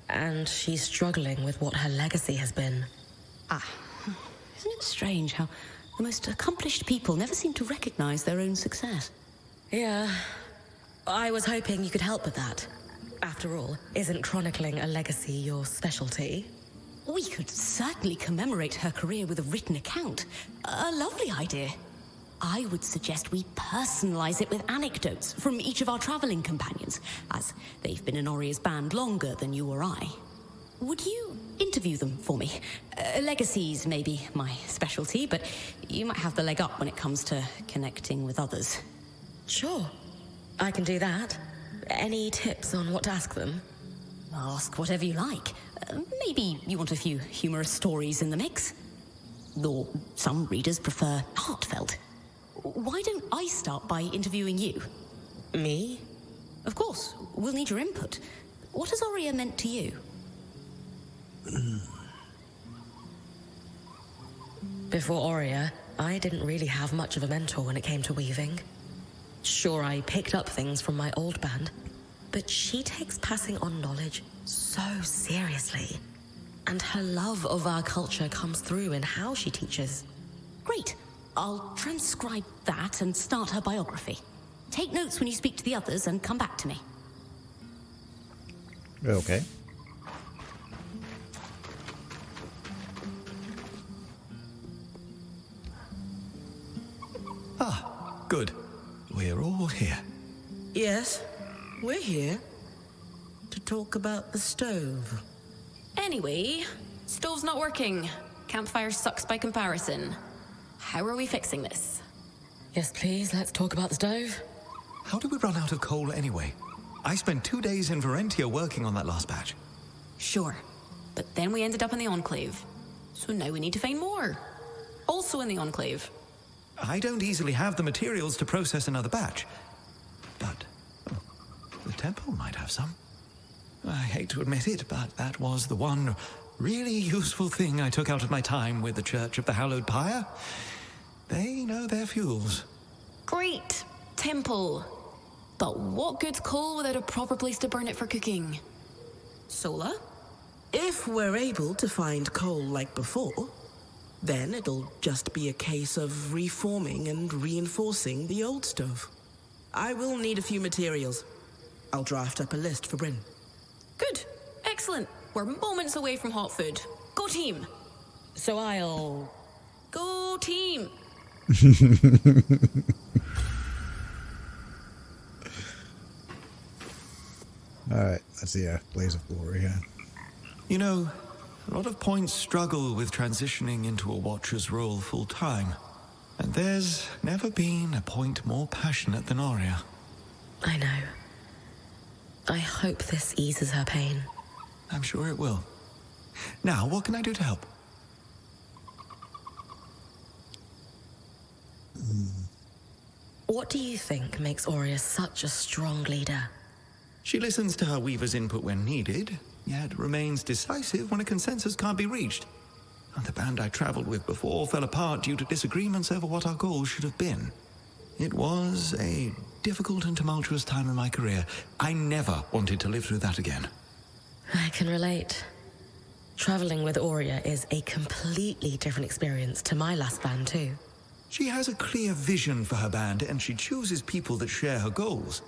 and she's struggling with what her legacy has been. Isn't it strange how the most accomplished people never seem to recognize their own success? Yeah, I was hoping you could help with that. After all, isn't chronicling a legacy your specialty? We could certainly commemorate her career with a written account. A lovely idea. I would suggest we personalize it with anecdotes from each of our traveling companions, as they've been in Aurea's band longer than you or I. Would you interview them for me? Legacies may be my specialty, but you might have the leg up when it comes to connecting with others. Sure, I can do that. Any tips on what to ask them? Ask whatever you like. Maybe you want a few humorous stories in the mix? Though some readers prefer heartfelt. Why don't I start by interviewing you? Me? Of course, we'll need your input. What has Aurea meant to you? Before Aurea, I didn't really have much of a mentor when it came to weaving. Sure, I picked up things from my old band, but she takes passing on knowledge so seriously. And her love of our culture comes through in how she teaches. Great. I'll transcribe that and start her biography. Take notes when you speak to the others and come back to me. Okay. Ah, good. We're all here. Yes, we're here to talk about the stove. Anyway, stove's not working. Campfire sucks by comparison. How are we fixing this? Yes, please, let's talk about the stove. How did we run out of coal anyway? I spent 2 days in Varentia working on that last batch. Sure, but then we ended up in the Enclave. So now we need to find more. Also in the Enclave. I don't easily have the materials to process another batch. But the temple might have some. I hate to admit it, but that was the one really useful thing I took out of my time with the Church of the Hallowed Pyre. They know their fuels. Great! Temple. But what good's coal without a proper place to burn it for cooking? Sola? If we're able to find coal like before, then it'll just be a case of reforming and reinforcing the old stove. I will need a few materials. I'll draft up a list for Brynn. Good. Excellent. We're moments away from hot food. Go team. So I'll... Go team. Alright, that's the Blaze of Glory, yeah. You know, a lot of points struggle with transitioning into a Watcher's role full-time. And there's never been a point more passionate than Aurea. I know. I hope this eases her pain. I'm sure it will. Now, what can I do to help? What do you think makes Aurea such a strong leader? She listens to her weaver's input when needed, yet remains decisive when a consensus can't be reached. The band I traveled with before fell apart due to disagreements over what our goals should have been. It was a difficult and tumultuous time in my career. I never wanted to live through that again. I can relate. Traveling with Aurea is a completely different experience to my last band too. She has a clear vision for her band, and she chooses people that share her goals.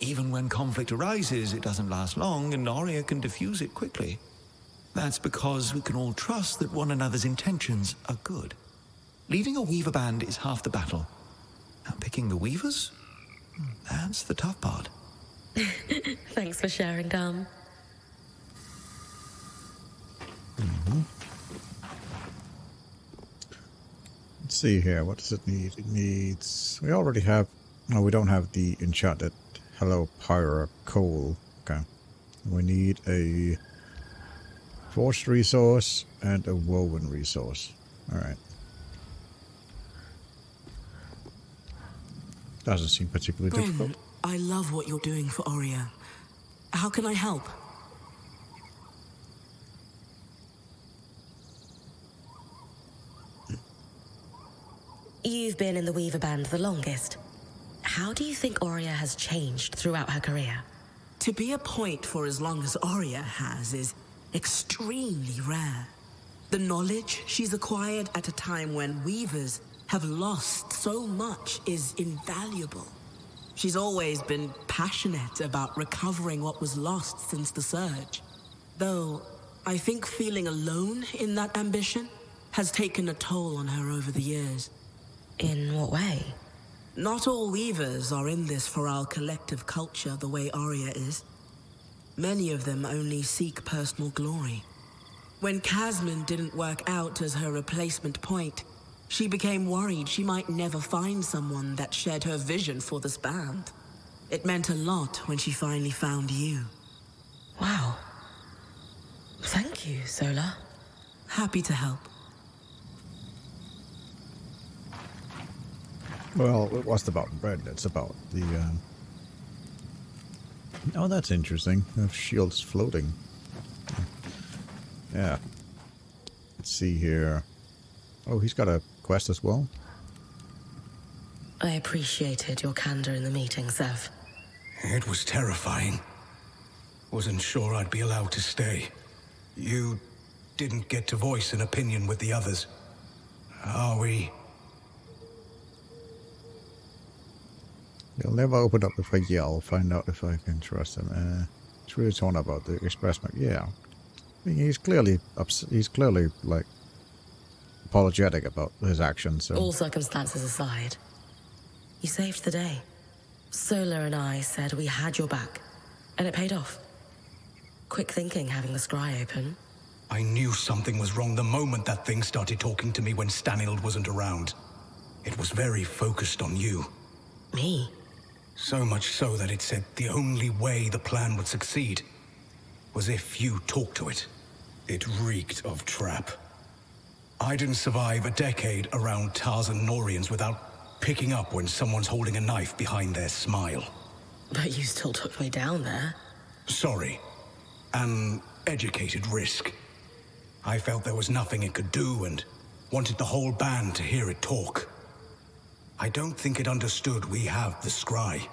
Even when conflict arises, it doesn't last long, and Aurea can diffuse it quickly. That's because we can all trust that one another's intentions are good. Leading a weaver band is half the battle. Now, picking the weavers? That's the tough part. Thanks for sharing, Dom. Let's see here, what does it need? It needs... We already have... No, we don't have the enchanted Hello Pyra coal. Okay. We need a forced resource and a woven resource. Alright. Doesn't seem particularly difficult. I love what you're doing for Aurea. How can I help? You've been in the Weaver Band the longest. How do you think Aurea has changed throughout her career? To be a point for as long as Aurea has is extremely rare. The knowledge she's acquired at a time when weavers have lost so much is invaluable. She's always been passionate about recovering what was lost since the Surge. Though, I think feeling alone in that ambition has taken a toll on her over the years. In what way? Not all weavers are in this for our collective culture the way Aurea is. Many of them only seek personal glory. When Casman didn't work out as her replacement point, she became worried she might never find someone that shared her vision for this band. It meant a lot when she finally found you. Wow. Thank you, Sola. Happy to help. Well, it wasn't about bread. It's about the. Oh, that's interesting. The shields floating. Yeah. Let's see here. Oh, he's got a quest as well. I appreciated your candor in the meeting, Sev. It was terrifying. Wasn't sure I'd be allowed to stay. You didn't get to voice an opinion with the others. Are we? He'll never open up if I yell. Find out if I can trust him. It's really torn about the expressment. Yeah, I mean, he's clearly like apologetic about his actions. So. All circumstances aside, you saved the day. Sola and I said we had your back, and it paid off. Quick thinking having the scry open. I knew something was wrong the moment that thing started talking to me when Stanild wasn't around. It was very focused on you. Me? So much so that it said the only way the plan would succeed was if you talked to it. It reeked of trap. I didn't survive a decade around Tarzan Norians without picking up when someone's holding a knife behind their smile. But you still took me down there. Sorry. An educated risk. I felt there was nothing it could do and wanted the whole band to hear it talk. I don't think it understood we have the scry.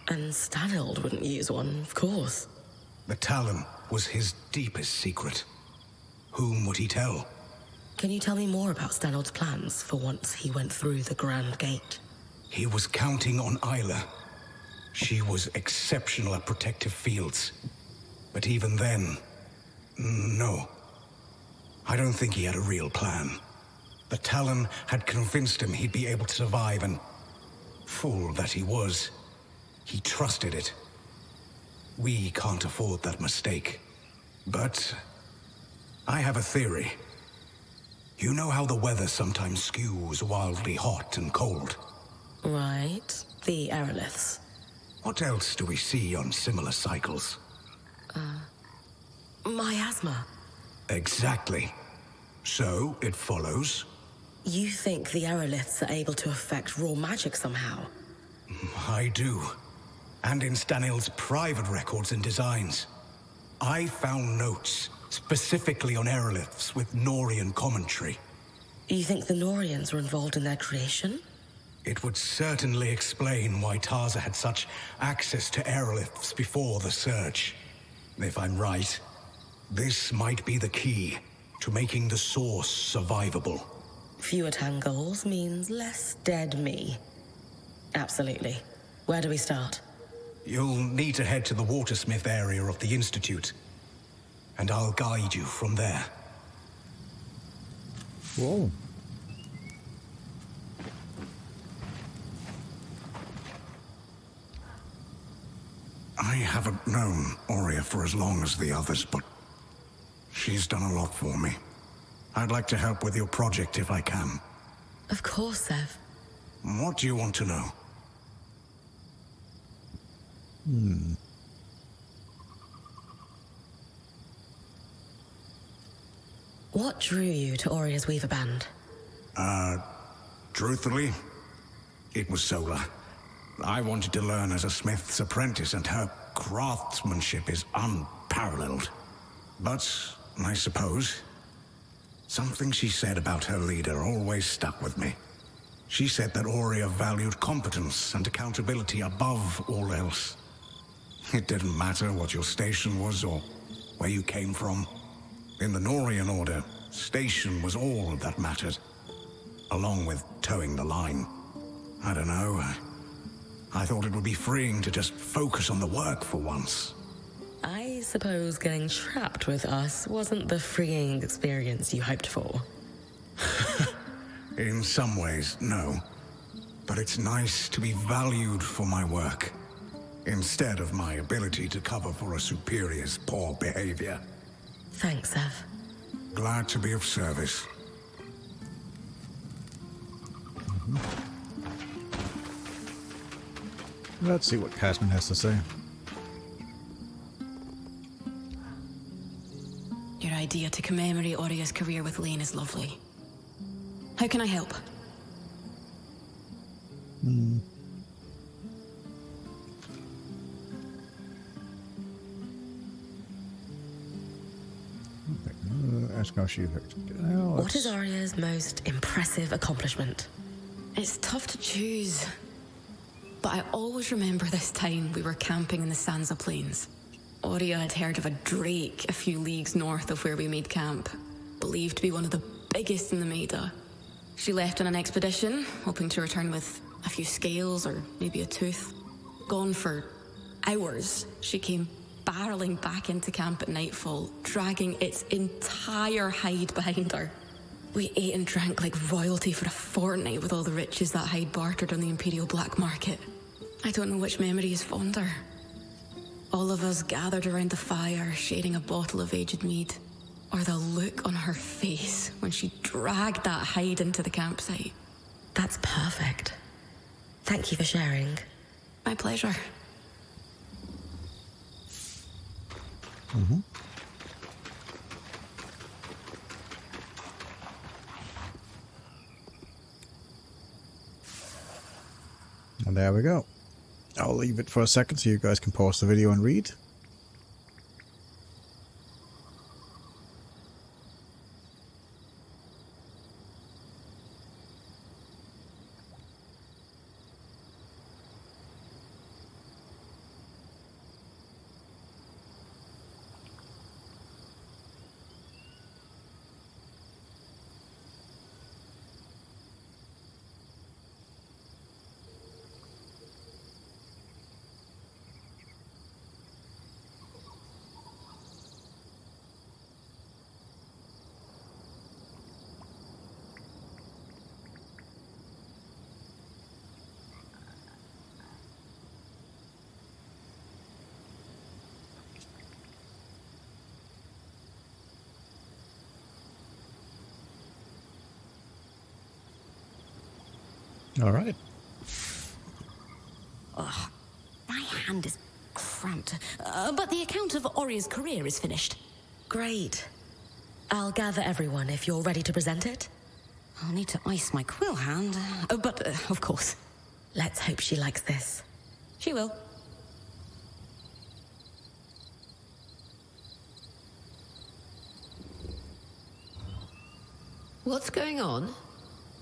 And Stanild wouldn't use one, of course. The Talon was his deepest secret. Whom would he tell? Can you tell me more about Stanild's plans for once he went through the Grand Gate? He was counting on Isla. She was exceptional at protective fields. But even then, no. I don't think he had a real plan. The Talon had convinced him he'd be able to survive, and fool that he was, he trusted it. We can't afford that mistake. But I have a theory. You know how the weather sometimes skews wildly hot and cold? Right. The aeroliths. What else do we see on similar cycles? Miasma. Exactly. So, it follows. You think the aeroliths are able to affect raw magic somehow? I do. And in Stanild's private records and designs. I found notes specifically on aeroliths with Norian commentary. You think the Norians were involved in their creation? It would certainly explain why Tarza had such access to aeroliths before the Surge. If I'm right, this might be the key to making the source survivable. Fewer tangles means less dead me. Absolutely. Where do we start? You'll need to head to the Watersmith area of the Institute, and I'll guide you from there. Whoa. I haven't known Aurea for as long as the others, but she's done a lot for me. I'd like to help with your project if I can. Of course, Sev. What do you want to know? What drew you to Aurea's Weaver Band? Truthfully, it was Sola. I wanted to learn as a smith's apprentice, and her craftsmanship is unparalleled. But, I suppose, something she said about her leader always stuck with me. She said that Aurea valued competence and accountability above all else. It didn't matter what your station was or where you came from. In the Norian Order, station was all that mattered, along with towing the line. I don't know. I thought it would be freeing to just focus on the work for once. I suppose getting trapped with us wasn't the freeing experience you hoped for. In some ways, no. But it's nice to be valued for my work, instead of my ability to cover for a superior's poor behavior. Thanks, Sev. Glad to be of service. Let's see what Casman has to say. Your idea to commemorate Oria's career with Lane is lovely. How can I help? Ask how she affected. What is Oria's most impressive accomplishment? It's tough to choose. But I always remember this time we were camping in the Sansa Plains. Oria had heard of a drake a few leagues north of where we made camp, believed to be one of the biggest in the Maida. She left on an expedition, hoping to return with a few scales or maybe a tooth. Gone for hours, she came barreling back into camp at nightfall, dragging its entire hide behind her. We ate and drank like royalty for a fortnight with all the riches that hide bartered on the Imperial black market. I don't know which memory is fonder. All of us gathered around the fire, sharing a bottle of aged mead, or the look on her face when she dragged that hide into the campsite. That's perfect. Thank you for sharing. My pleasure. And there we go. I'll leave it for a second so you guys can pause the video and read. All right. Ugh, my hand is cramped. But the account of Oria's career is finished. Great. I'll gather everyone if you're ready to present it. I'll need to ice my quill hand. But, of course. Let's hope she likes this. She will. What's going on?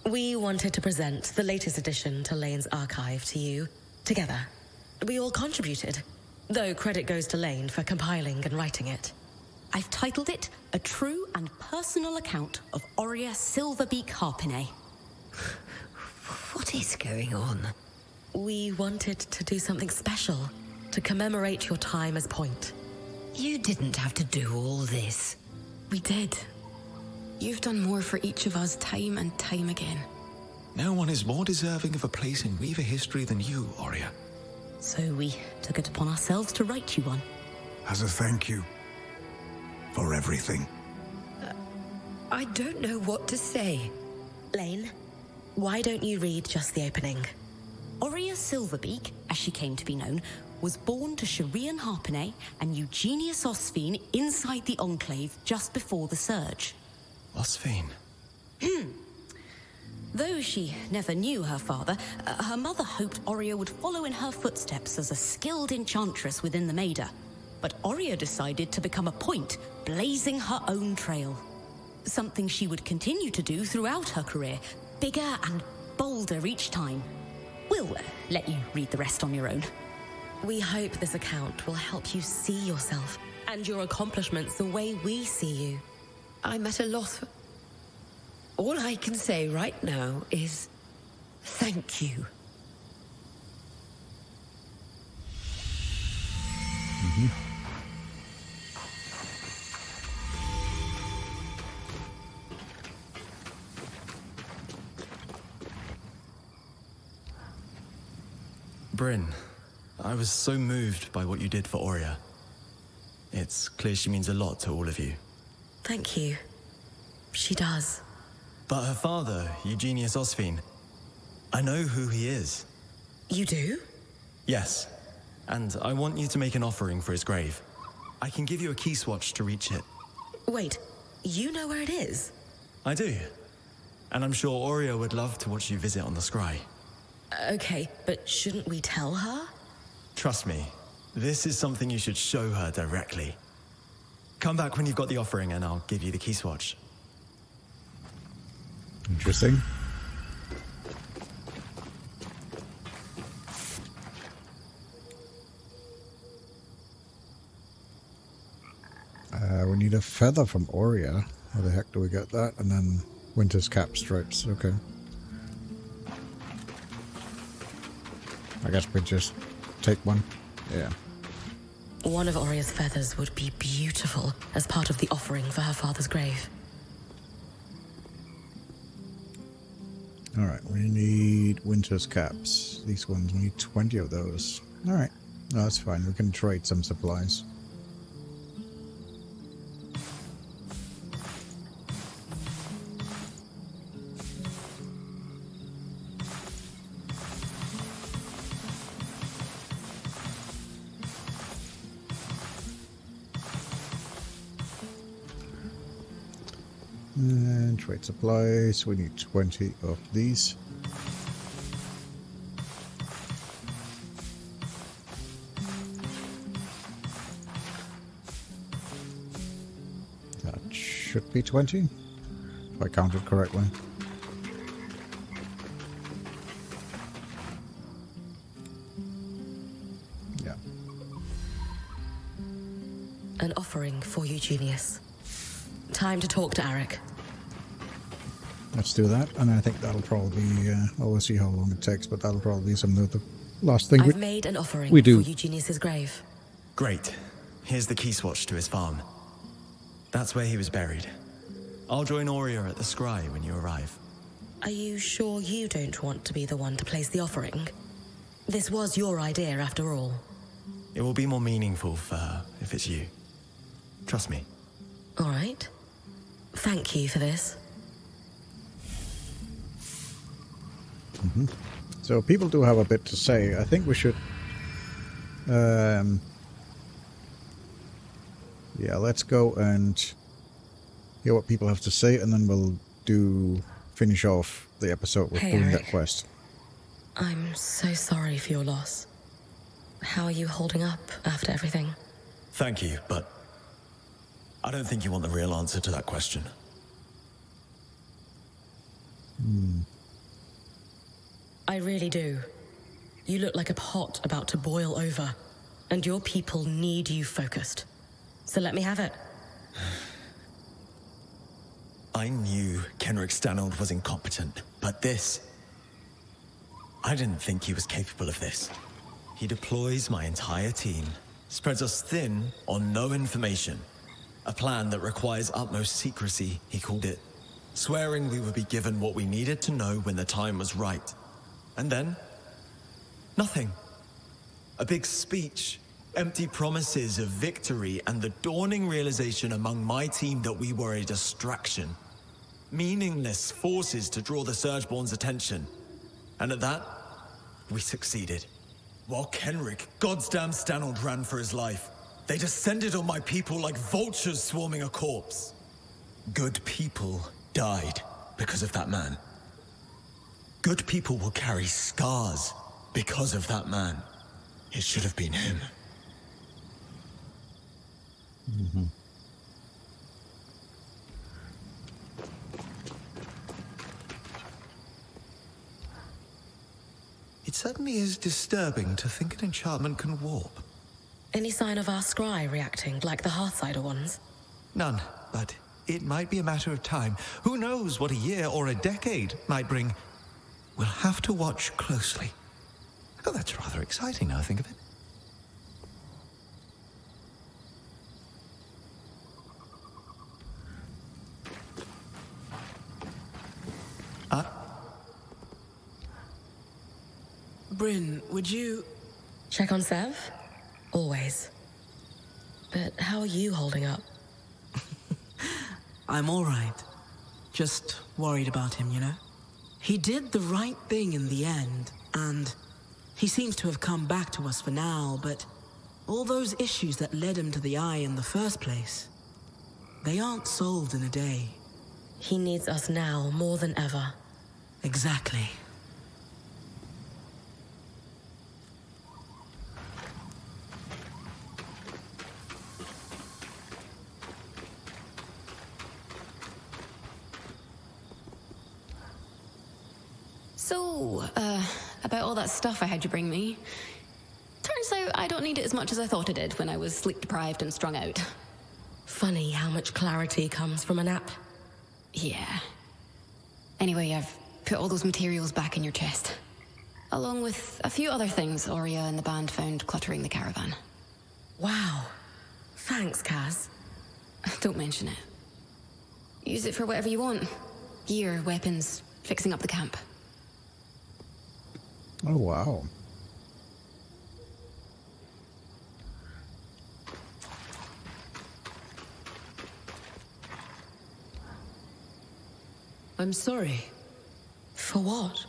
We wanted to present the latest addition to Lane's archive to you, together. We all contributed, though credit goes to Lane for compiling and writing it. I've titled it A True and Personal Account of Oria Silverbeak Harpinet. What is going on? We wanted to do something special to commemorate your time as Point. You didn't have to do all this. We did. You've done more for each of us time and time again. No one is more deserving of a place in Weaver history than you, Oria. So we took it upon ourselves to write you one. As a thank you for everything. I don't know what to say. Lane, why don't you read just the opening? Oria Silverbeak, as she came to be known, was born to Sharian Harpinet and Eugenius Osphine inside the Enclave just before the Surge. Osphine? Though she never knew her father, her mother hoped Oria would follow in her footsteps as a skilled enchantress within the Maida. But Oria decided to become a Point, blazing her own trail. Something she would continue to do throughout her career, bigger and bolder each time. We'll let you read the rest on your own. We hope this account will help you see yourself and your accomplishments the way we see you. I'm at a loss. All I can say right now is thank you. Brynn, I was so moved by what you did for Oria. It's clear she means a lot to all of you. Thank you. She does. But her father, Eugenius Osphine, I know who he is. You do? Yes, and I want you to make an offering for his grave. I can give you a key swatch to reach it. Wait, you know where it is? I do. And I'm sure Aurea would love to watch you visit on the scry. Okay, but shouldn't we tell her? Trust me, this is something you should show her directly. Come back when you've got the offering and I'll give you the key swatch. Interesting. We need a feather from Aurea. How the heck do we get that? And then Winter's cap stripes. Okay. I guess we just take one. Yeah. One of Aurea's feathers would be beautiful as part of the offering for her father's grave. Alright, we need Winter's caps. These ones, we need 20 of those. Alright, no, that's fine. We can trade some supplies. And trade supplies, we need 20 of these. That should be 20, if I counted correctly. Yeah. An offering for you, genius. Time to talk to Arik. Let's do that, and I think that'll probably be, we'll see how long it takes, but that'll probably be some of the last thing I've made an offering we do. for Eugenius's grave. Great. Here's the key swatch to his farm. That's where he was buried. I'll join Aurea at the scry when you arrive. Are you sure you don't want to be the one to place the offering? This was your idea, after all. It will be more meaningful for her if it's you. Trust me. All right. Thank you for this. Mm-hmm. So people do have a bit to say. I think we should... yeah, let's go and hear what people have to say, and then we'll finish off the episode with doing that quest. I'm so sorry for your loss. How are you holding up after everything? Thank you, but I don't think you want the real answer to that question. I really do. You look like a pot about to boil over, and your people need you focused. So let me have it. I knew Kenrick Stanold was incompetent, but this... I didn't think he was capable of this. He deploys my entire team, spreads us thin on no information. A plan that requires utmost secrecy, he called it. Swearing we would be given what we needed to know when the time was right. And then, nothing. A big speech, empty promises of victory, and the dawning realization among my team that we were a distraction. Meaningless forces to draw the Surgeborn's attention. And at that, we succeeded. While Kenrick, goddamn Stanold, ran for his life, they descended on my people like vultures swarming a corpse. Good people died because of that man. Good people will carry scars because of that man. It should have been him. Mm-hmm. It certainly is disturbing to think an enchantment can warp. Any sign of our scry reacting like the Hearthsider ones? None, but it might be a matter of time. Who knows what a year or a decade might bring? We'll have to watch closely. Oh, that's rather exciting now I think of it. Brynn, would you... Check on Sev? Always. But how are you holding up? I'm all right. Just worried about him, you know? He did the right thing in the end, and he seems to have come back to us for now, but all those issues that led him to the Eye in the first place, They aren't solved in a day. He needs us now more than ever. Exactly. So, about all that stuff I had you bring me. Turns out I don't need it as much as I thought I did when I was sleep-deprived and strung out. Funny how much clarity comes from a nap. Yeah. Anyway, I've put all those materials back in your chest. Along with a few other things Aurea and the band found cluttering the caravan. Wow. Thanks, Kaz. Don't mention it. Use it for whatever you want. Gear, weapons, fixing up the camp. Oh, wow. I'm sorry. For what?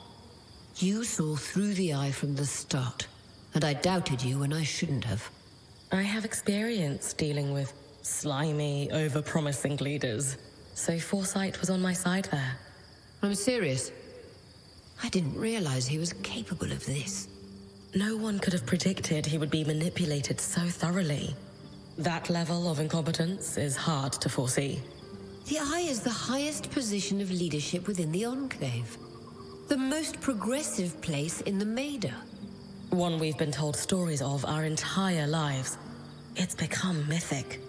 You saw through the eye from the start, and I doubted you when I shouldn't have. I have experience dealing with slimy, over-promising leaders, so foresight was on my side there. I'm serious. I didn't realize he was capable of this. No one could have predicted he would be manipulated so thoroughly. That level of incompetence is hard to foresee. The Eye is the highest position of leadership within the Enclave. The most progressive place in the Maida. One we've been told stories of our entire lives. It's become mythic.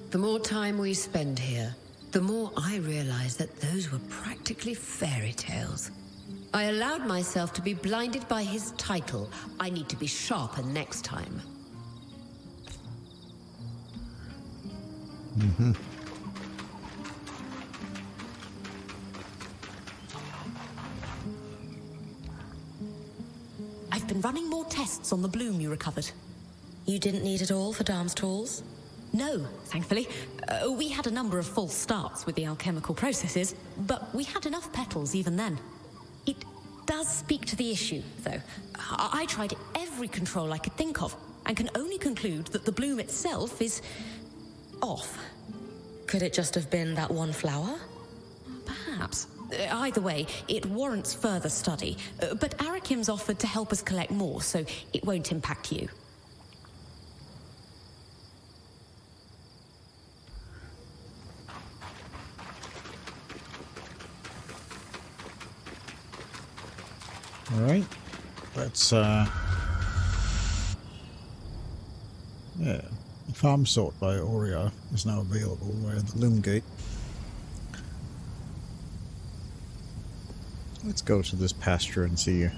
The more time we spend here, the more I realize that those were practically fairy tales. I allowed myself to be blinded by his title. I need to be sharper next time. Mm-hmm. I've been running more tests on the bloom you recovered. You didn't need it all for Darm's tools? No, thankfully. We had a number of false starts with the alchemical processes, but we had enough petals even then. It does speak to the issue, though. I tried every control I could think of, and can only conclude that the bloom itself is off. Could it just have been that one flower? Perhaps. Either way, it warrants further study, but Arakim's offered to help us collect more, so it won't impact you. All right, let's yeah, the farm sort by Aurea is now available via the loom gate. Let's go to this pasture and see.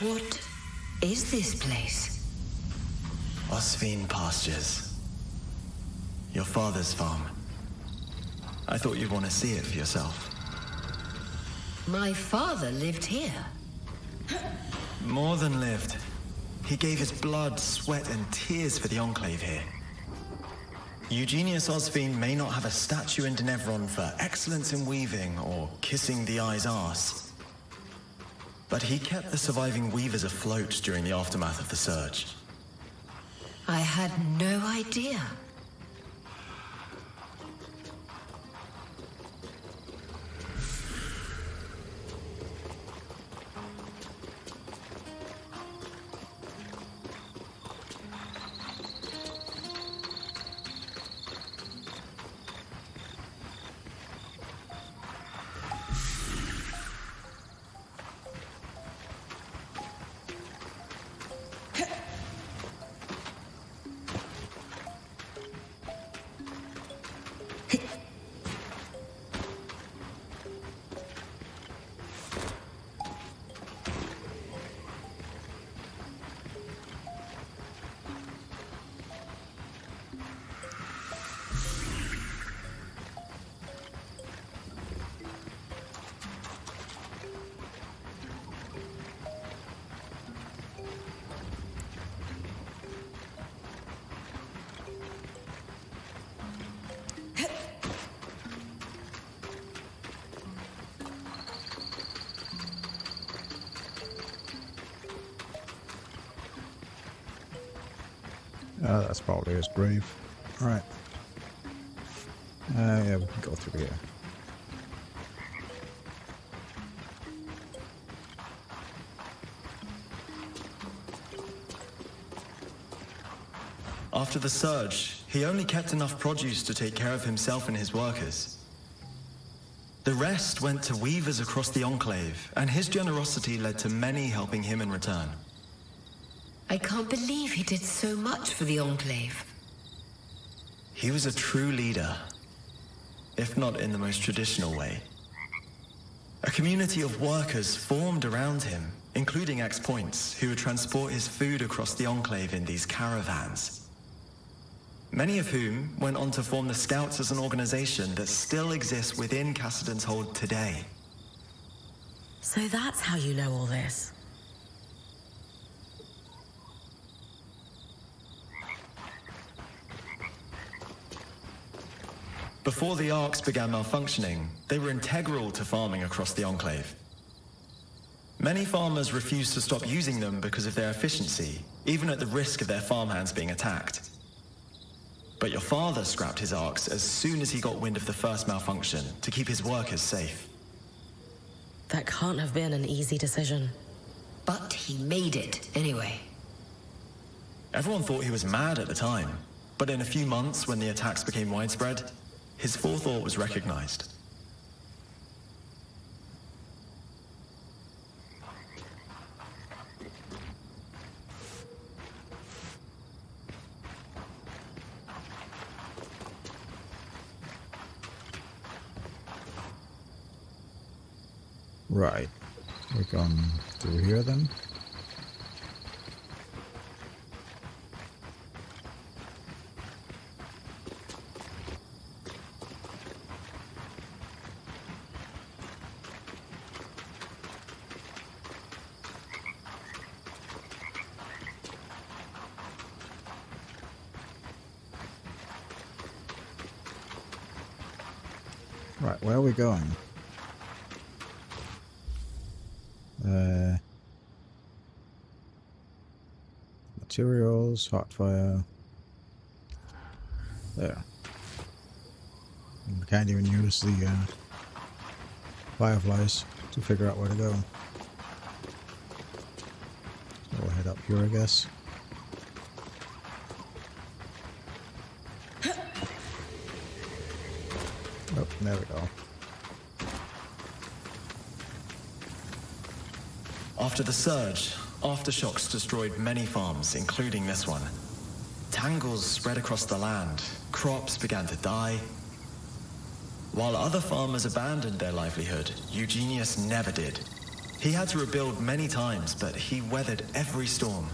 What is this place? Osvine Pastures. Your father's farm. I thought you'd want to see it for yourself. My father lived here. More than lived. He gave his blood, sweat, and tears for the Enclave here. Eugenius Osvine may not have a statue in Denevron for excellence in weaving or kissing the eye's arse, but he kept the surviving weavers afloat during the aftermath of the Surge. I had no idea. That's probably his grave. Alright. Yeah, we can go through here. After the surge, he only kept enough produce to take care of himself and his workers. The rest went to weavers across the Enclave, and his generosity led to many helping him in return. I can't believe he did so much for the Enclave. He was a true leader, if not in the most traditional way. A community of workers formed around him, including ex-points, who would transport his food across the Enclave in these caravans. Many of whom went on to form the Scouts as an organization that still exists within Cassidy's Hold today. So that's how you know all this. Before the Arcs began malfunctioning, they were integral to farming across the Enclave. Many farmers refused to stop using them because of their efficiency, even at the risk of their farmhands being attacked. But your father scrapped his Arcs as soon as he got wind of the first malfunction to keep his workers safe. That can't have been an easy decision. But he made it anyway. Everyone thought he was mad at the time, but in a few months when the attacks became widespread, his forethought was recognized. Right. We're going through here then. Right, where are we going? Materials, hot fire. There. We can't even use the fireflies to figure out where to go. So we'll head up here, I guess. Oh, there we go. After the surge, aftershocks destroyed many farms, including this one. Tangles spread across the land, crops began to die. While other farmers abandoned their livelihood, Eugenius never did. He had to rebuild many times, but he weathered every storm.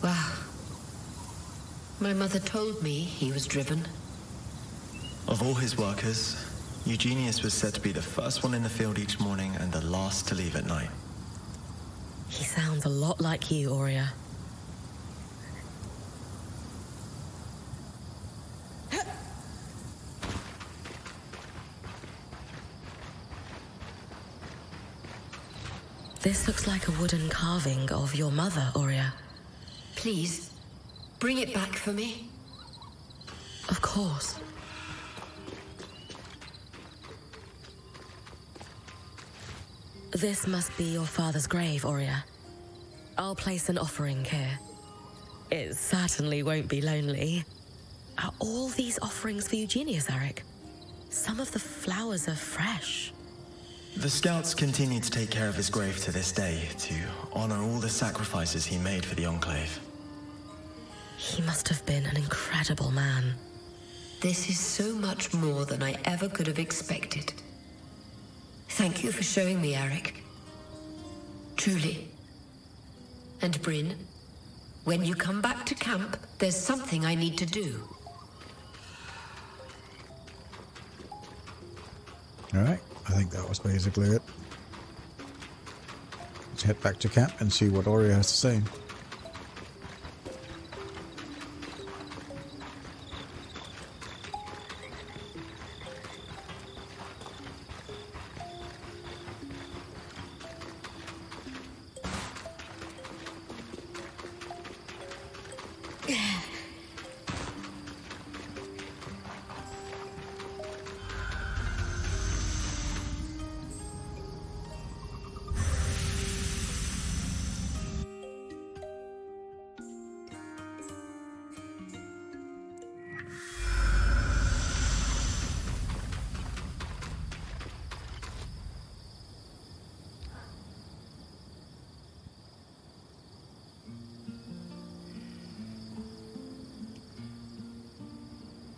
Wow. My mother told me he was driven. Of all his workers, Eugenius was said to be the first one in the field each morning and the last to leave at night. He sounds a lot like you, Aurea. This looks like a wooden carving of your mother, Aurea. Please, bring it back for me. Of course. This must be your father's grave, Aurea. I'll place an offering here. It certainly won't be lonely. Are all these offerings for Eugenius, Eric? Some of the flowers are fresh. The Scouts continue to take care of his grave to this day to honor all the sacrifices he made for the Enclave. He must have been an incredible man. This is so much more than I ever could have expected. Thank you for showing me, Eric. Truly. And Brynn, when you come back to camp, there's something I need to do. Alright, I think that was basically it. Let's head back to camp and see what Aurea has to say.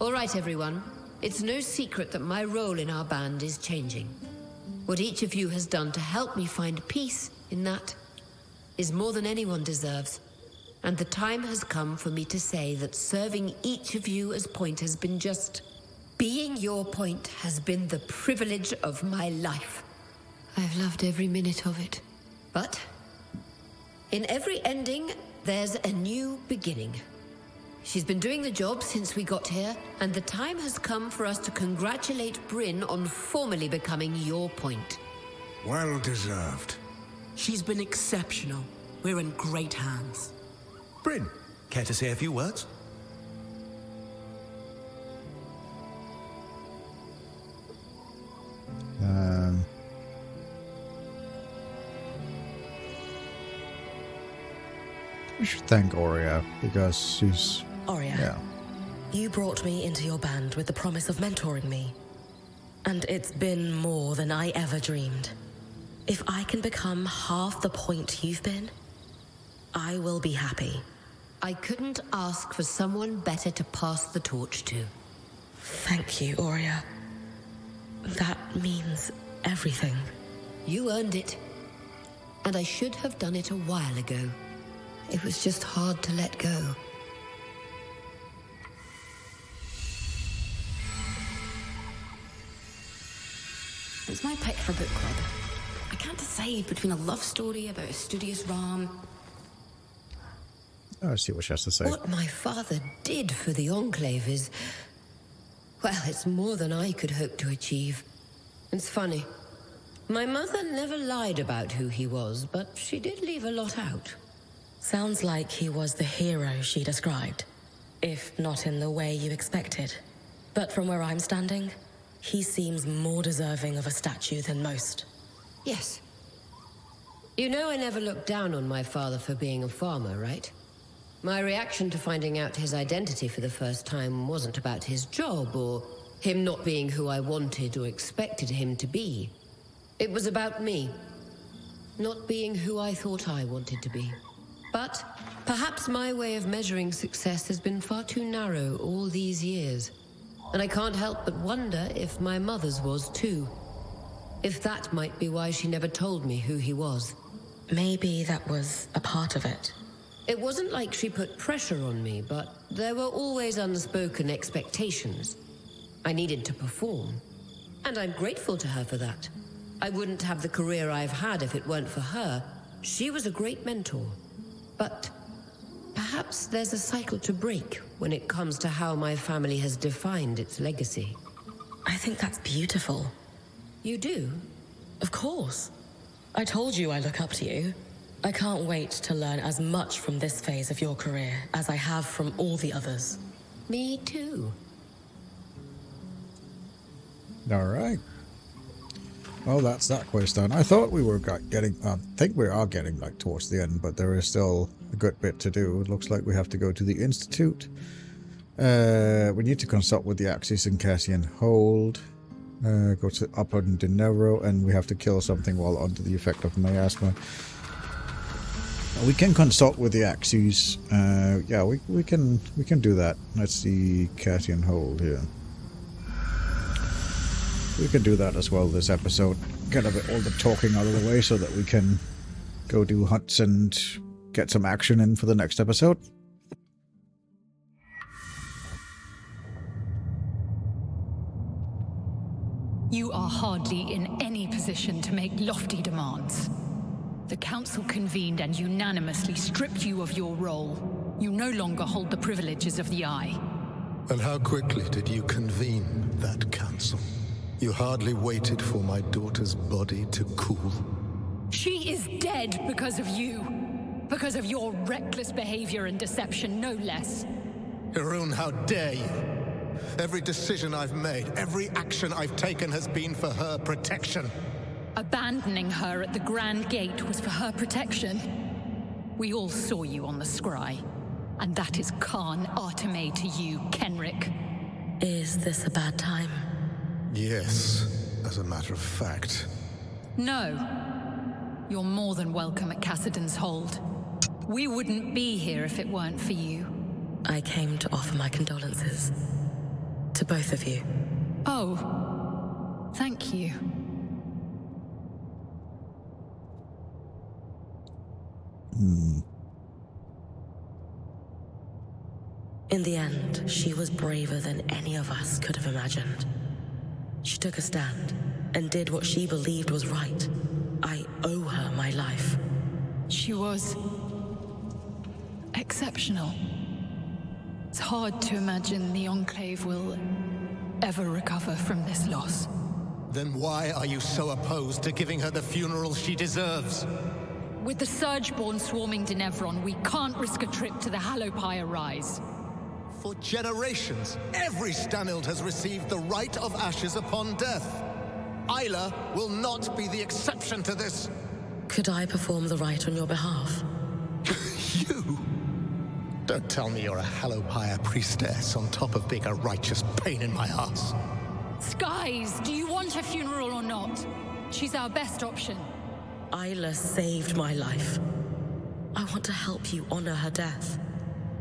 All right, everyone. It's no secret that my role in our band is changing. What each of you has done to help me find peace in that is more than anyone deserves. And the time has come for me to say that serving each of you as point has been just... Being your point has been the privilege of my life. I've loved every minute of it. But in every ending, there's a new beginning. She's been doing the job since we got here, and the time has come for us to congratulate Brynn on formally becoming your point. Well deserved. She's been exceptional. We're in great hands. Brynn, care to say a few words? We should thank Aurea, because she's... Aurea, yeah. You brought me into your band with the promise of mentoring me. And it's been more than I ever dreamed. If I can become half the point you've been, I will be happy. I couldn't ask for someone better to pass the torch to. Thank you, Aurea. That means everything. You earned it. And I should have done it a while ago. It was just hard to let go. It's my pick for book club. I can't decide between a love story about a studious ram. I see what she has to say. What my father did for the Enclave is... Well, it's more than I could hope to achieve. It's funny. My mother never lied about who he was, but she did leave a lot out. Sounds like he was the hero she described, if not in the way you expected. But from where I'm standing, he seems more deserving of a statue than most. Yes. You know I never looked down on my father for being a farmer, right? My reaction to finding out his identity for the first time wasn't about his job or him not being who I wanted or expected him to be. It was about me, not being who I thought I wanted to be. But perhaps my way of measuring success has been far too narrow all these years. And I can't help but wonder if my mother's was too. If that might be why she never told me who he was. Maybe that was a part of it. It wasn't like she put pressure on me, but there were always unspoken expectations. I needed to perform. And I'm grateful to her for that. I wouldn't have the career I've had if it weren't for her. She was a great mentor. But perhaps there's a cycle to break when it comes to how my family has defined its legacy. I think that's beautiful. You do? Of course. I told you I look up to you. I can't wait to learn as much from this phase of your career as I have from all the others. Me too. All right. Well, that's that quest done. I thought we were getting... I think we are getting like towards the end, but there is still a good bit to do. It looks like we have to go to the Institute. We need to consult with the Axis and Cassian Hold. Go to Upper Dinero, and we have to kill something while under the effect of miasma. We can consult with the Axis. Yeah, we can do that. Let's see Cassian Hold here. We can do that as well this episode. Get all the talking out of the way so that we can go do hunts and get some action in for the next episode. You are hardly in any position to make lofty demands. The Council convened and unanimously stripped you of your role. You no longer hold the privileges of the Eye. And how quickly did you convene that council? You hardly waited for my daughter's body to cool. She is dead because of you. Because of your reckless behavior and deception, no less. Harun, how dare you? Every decision I've made, every action I've taken has been for her protection. Abandoning her at the Grand Gate was for her protection. We all saw you on the scry. And that is Khan Arteme to you, Kenrick. Is this a bad time? Yes, as a matter of fact. No. You're more than welcome at Cassidon's Hold. We wouldn't be here if it weren't for you. I came to offer my condolences. To both of you. Oh, thank you. In the end, she was braver than any of us could have imagined. She took a stand and did what she believed was right. I owe her my life. She was exceptional. It's hard to imagine the Enclave will ever recover from this loss. Then why are you so opposed to giving her the funeral she deserves? With the Surgeborn swarming Denevron, we can't risk a trip to the Hallowpire Rise. For generations, every Stanild has received the rite of ashes upon death. Isla will not be the exception to this. Could I perform the rite on your behalf? You? Don't tell me you're a Hallowpire priestess on top of being a righteous pain in my ass. Skies, do you want a funeral or not? She's our best option. Isla saved my life. I want to help you honor her death.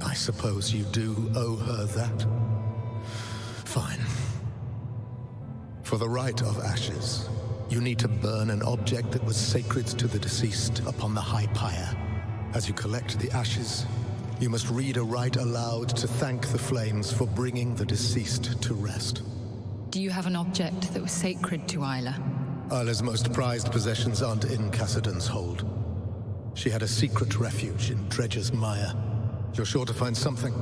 I suppose you do owe her that. Fine. For the rite of ashes, you need to burn an object that was sacred to the deceased upon the high pyre. As you collect the ashes, you must read a rite aloud to thank the flames for bringing the deceased to rest. Do you have an object that was sacred to Isla? Isla's most prized possessions aren't in Cassidon's hold. She had a secret refuge in Dredger's Mire. You're sure to find something.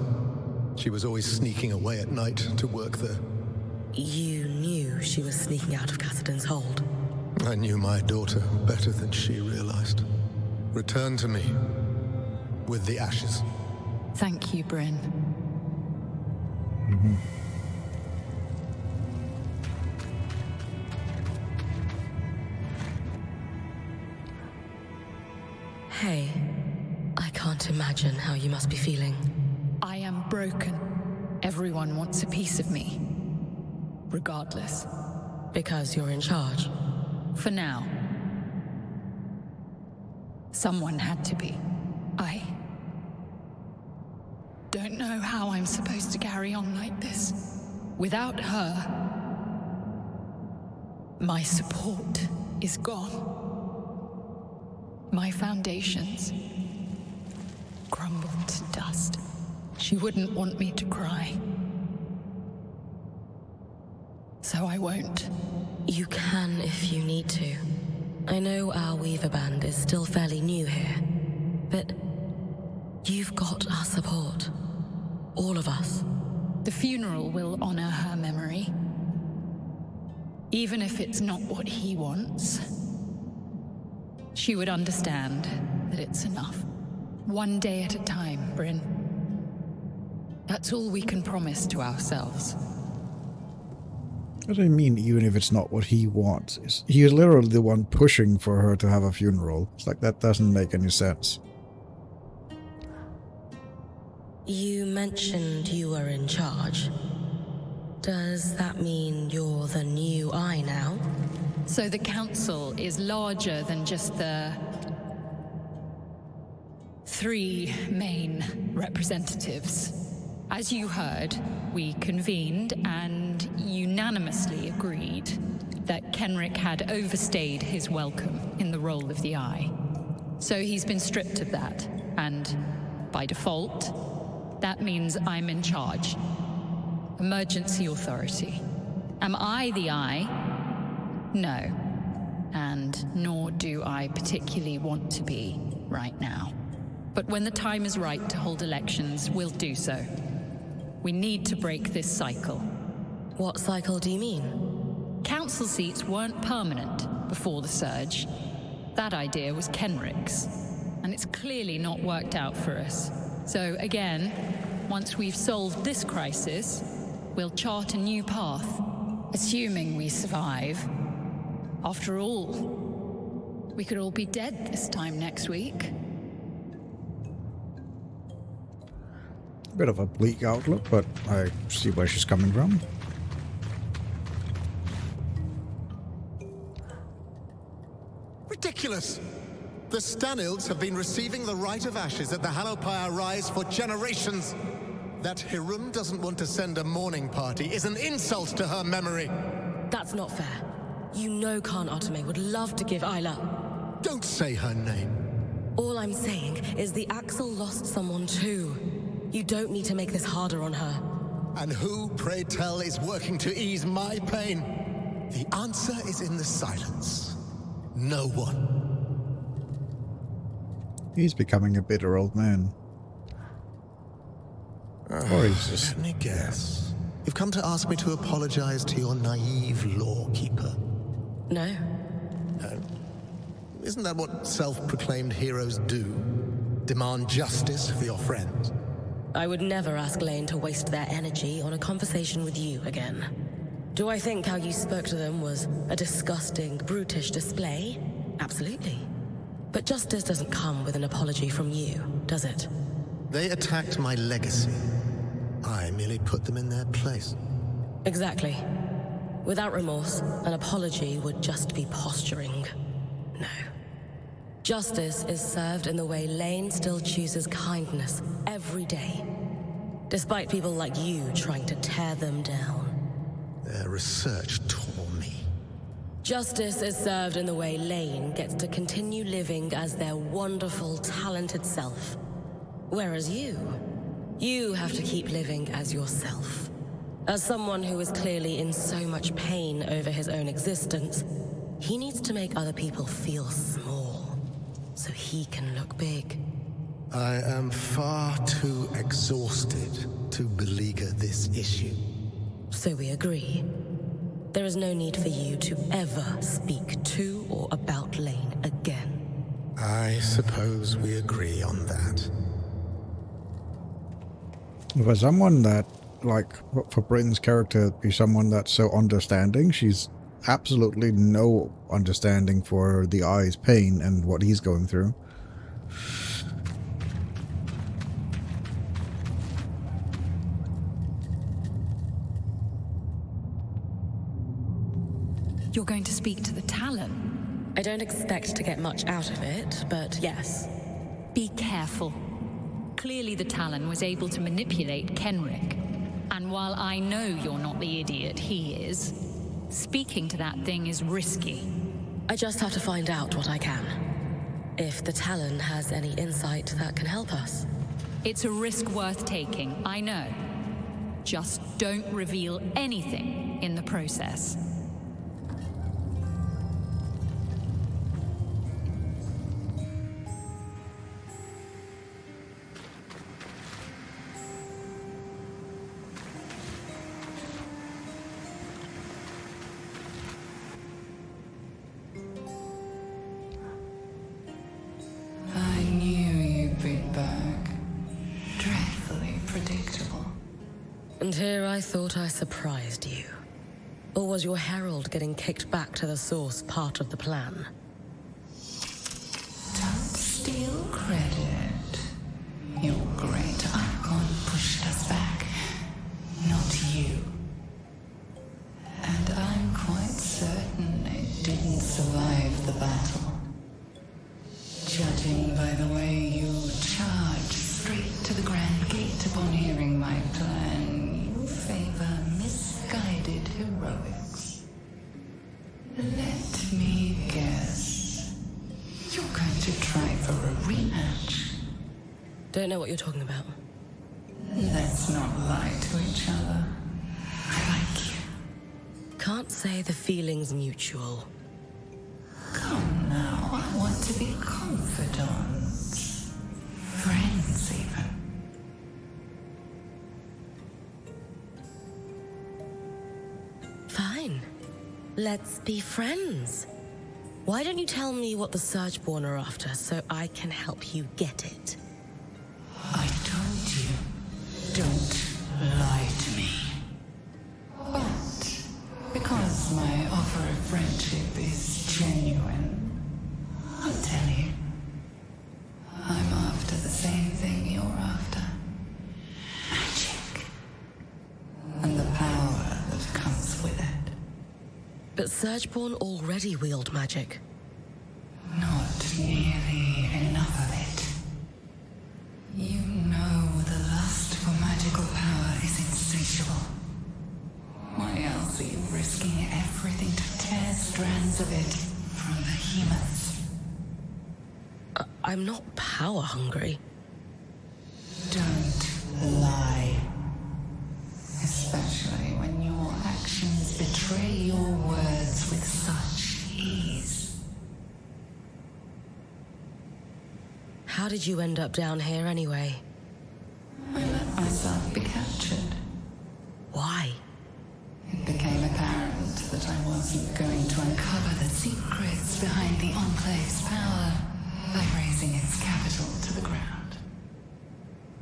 She was always sneaking away at night to work there. You knew she was sneaking out of Cassidon's hold? I knew my daughter better than she realized. Return to me with the ashes. Thank you, Brynn. Hey, I can't imagine how you must be feeling. I am broken. Everyone wants a piece of me. Regardless. Because you're in charge? For now. Someone had to be. I don't know how I'm supposed to carry on like this. Without her, my support is gone. My foundations crumbled to dust. She wouldn't want me to cry. So I won't. You can if you need to. I know our Weaver Band is still fairly new here, but you've got our support. All of us. The funeral will honor her memory. Even if it's not what he wants. She would understand that it's enough. One day at a time, Brynn. That's all we can promise to ourselves. What do you mean, even if it's not what he wants? He is literally the one pushing for her to have a funeral. It's like, that doesn't make any sense. You mentioned you were in charge. Does that mean you're the new Eye now? So the council is larger than just the 3 main representatives. As you heard, we convened and unanimously agreed that Kenrick had overstayed his welcome in the role of the Eye. So he's been stripped of that, and by default, that means I'm in charge. Emergency authority. Am I the Eye? No. And nor do I particularly want to be right now. But when the time is right to hold elections, we'll do so. We need to break this cycle. What cycle do you mean? Council seats weren't permanent before the surge. That idea was Kenrick's, and it's clearly not worked out for us. So again, once we've solved this crisis, we'll chart a new path, assuming we survive. After all, we could all be dead this time next week. Bit of a bleak outlook, but I see where she's coming from. Ridiculous! The Stanilds have been receiving the rite of ashes at the Hallowpire Rise for generations. That Hiram doesn't want to send a mourning party is an insult to her memory. That's not fair. You know Khan Atame would love to give Isla. Don't say her name. All I'm saying is the Axel lost someone too. You don't need to make this harder on her. And who, pray tell, is working to ease my pain? The answer is in the silence. No one. He's becoming a bitter old man. Or he's just... Let me guess. You've come to ask me to apologize to your naive lawkeeper. No. No? Isn't that what self-proclaimed heroes do? Demand justice for your friends? I would never ask Lane to waste their energy on a conversation with you again. Do I think how you spoke to them was a disgusting, brutish display? Absolutely. But justice doesn't come with an apology from you, does it? They attacked my legacy. I merely put them in their place. Exactly. Without remorse, an apology would just be posturing. No. Justice is served in the way Lane still chooses kindness every day, despite people like you trying to tear them down. Their research tore me. Justice is served in the way Lane gets to continue living as their wonderful, talented self. Whereas you have to keep living as yourself. As someone who is clearly in so much pain over his own existence, he needs to make other people feel small, so he can look big. I am far too exhausted to beleaguer this issue. So we agree. There is no need for you to ever speak to or about Lane again. I suppose we agree on that. For someone that, like, for Brynn's character to be someone that's so understanding, she's absolutely no understanding for the Eye's pain and what he's going through. You're going to speak to the Talon? I don't expect to get much out of it, but yes. Be careful. Clearly the Talon was able to manipulate Kenrick. And while I know you're not the idiot he is, speaking to that thing is risky. I just have to find out what I can. If the Talon has any insight that can help us. It's a risk worth taking, I know. Just don't reveal anything in the process. And here I thought I surprised you. Or was your herald getting kicked back to the source part of the plan? Don't steal credit. Your great icon pushed us back, not you. And I'm quite certain it didn't survive the battle. Judging by the way you charged straight to the Grand Gate upon hearing my plan, you favor misguided heroics. Let me guess. You're going to try for a rematch. Don't know what you're talking about. Let's not lie to each other. I like you. Can't say the feeling's mutual. Come now, I want to be confidants. Friends, even. Fine. Let's be friends. Why don't you tell me what the Surgeborn are after so I can help you get it? I told you, don't lie to me. But because my offer of friendship is genuine, I'll tell you. I'm after the same thing you're after. Magic. And the power that comes with it. But Surgeborn already wield magic. Not nearly enough of it. You know the lust for magical lots of it from behemoths. I'm not power hungry. Don't lie. Especially when your actions betray your words with such ease. How did you end up down here anyway? I let myself be captured. Why? It became apparent that I wasn't going to uncover the secrets behind the Enclave's power by razing its capital to the ground.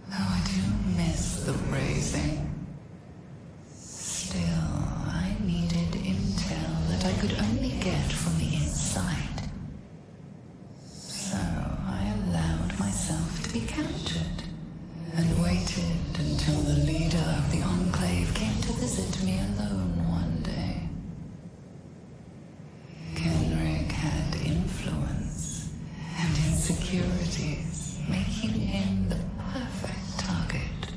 Though I do miss the razing. Still, I needed intel that I could only get from the inside. So I allowed myself to be captured and waited until the leader of the Enclave came to visit me alone one day. Kenrick had influence and insecurities, making him the perfect target.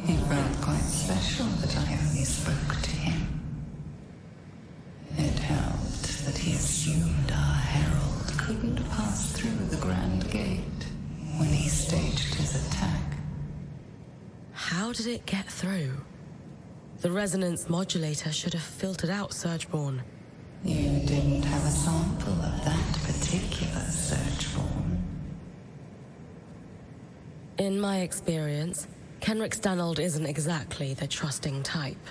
He felt quite special that I only spoke to him. It helped that he assumed our herald couldn't pass through the Grand Gate when he staged his attack. How did it get through? The resonance modulator should have filtered out Surgeborn. You didn't have a sample of that particular search form. In my experience, Kenrick Stanold isn't exactly the trusting type.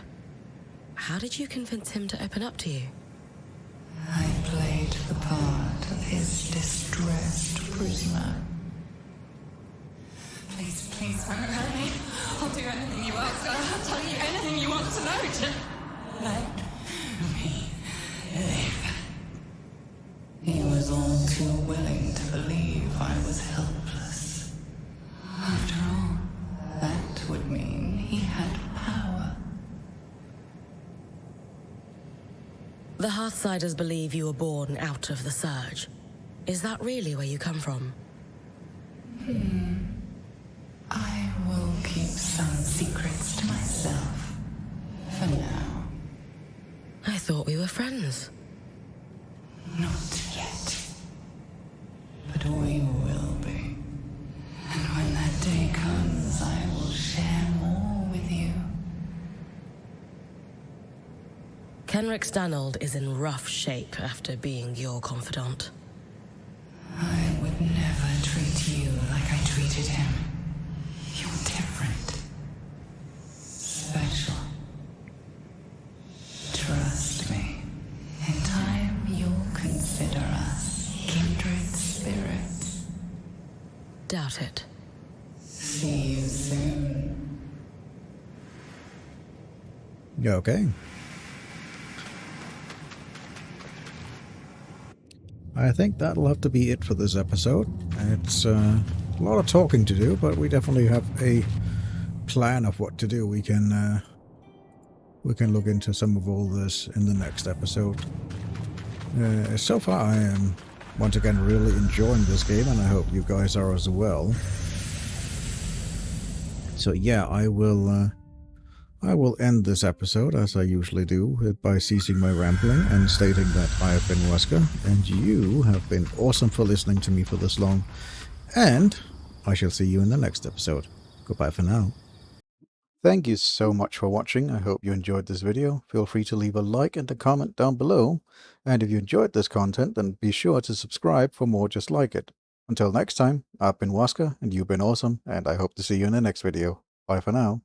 How did you convince him to open up to you? I played the part of his distressed prisoner. Please, please don't hurt me. I'll do anything you ask. I'll tell you anything you want to know. Just let me live. He was all too willing to believe I was helpless. After all, that would mean he had power. The Hearthsiders believe you were born out of the Surge. Is that really where you come from? I will keep some secrets to myself. For now. I thought we were friends. Not yet. But we will be. And when that day comes, I will share more with you. Kenrick Stanold is in rough shape after being your confidant. I would never treat you like I treated him. You're different. Special. Trust me. In time, you'll consider us kindred spirits. Doubt it. See you soon. Okay. I think that'll have to be it for this episode. It's a lot of talking to do, but we definitely have a plan of what to do. We can look into some of all this in the next episode. So far, I am once again really enjoying this game, and I hope you guys are as well. So yeah, I will end this episode, as I usually do, by ceasing my rambling and stating that I have been Wazka, and you have been awesome for listening to me for this long, and I shall see you in the next episode. Goodbye for now. Thank you so much for watching. I hope you enjoyed this video. Feel free to leave a like and a comment down below, and if you enjoyed this content, then be sure to subscribe for more just like it. Until next time, I've been Wazka, and you've been awesome, and I hope to see you in the next video. Bye for now.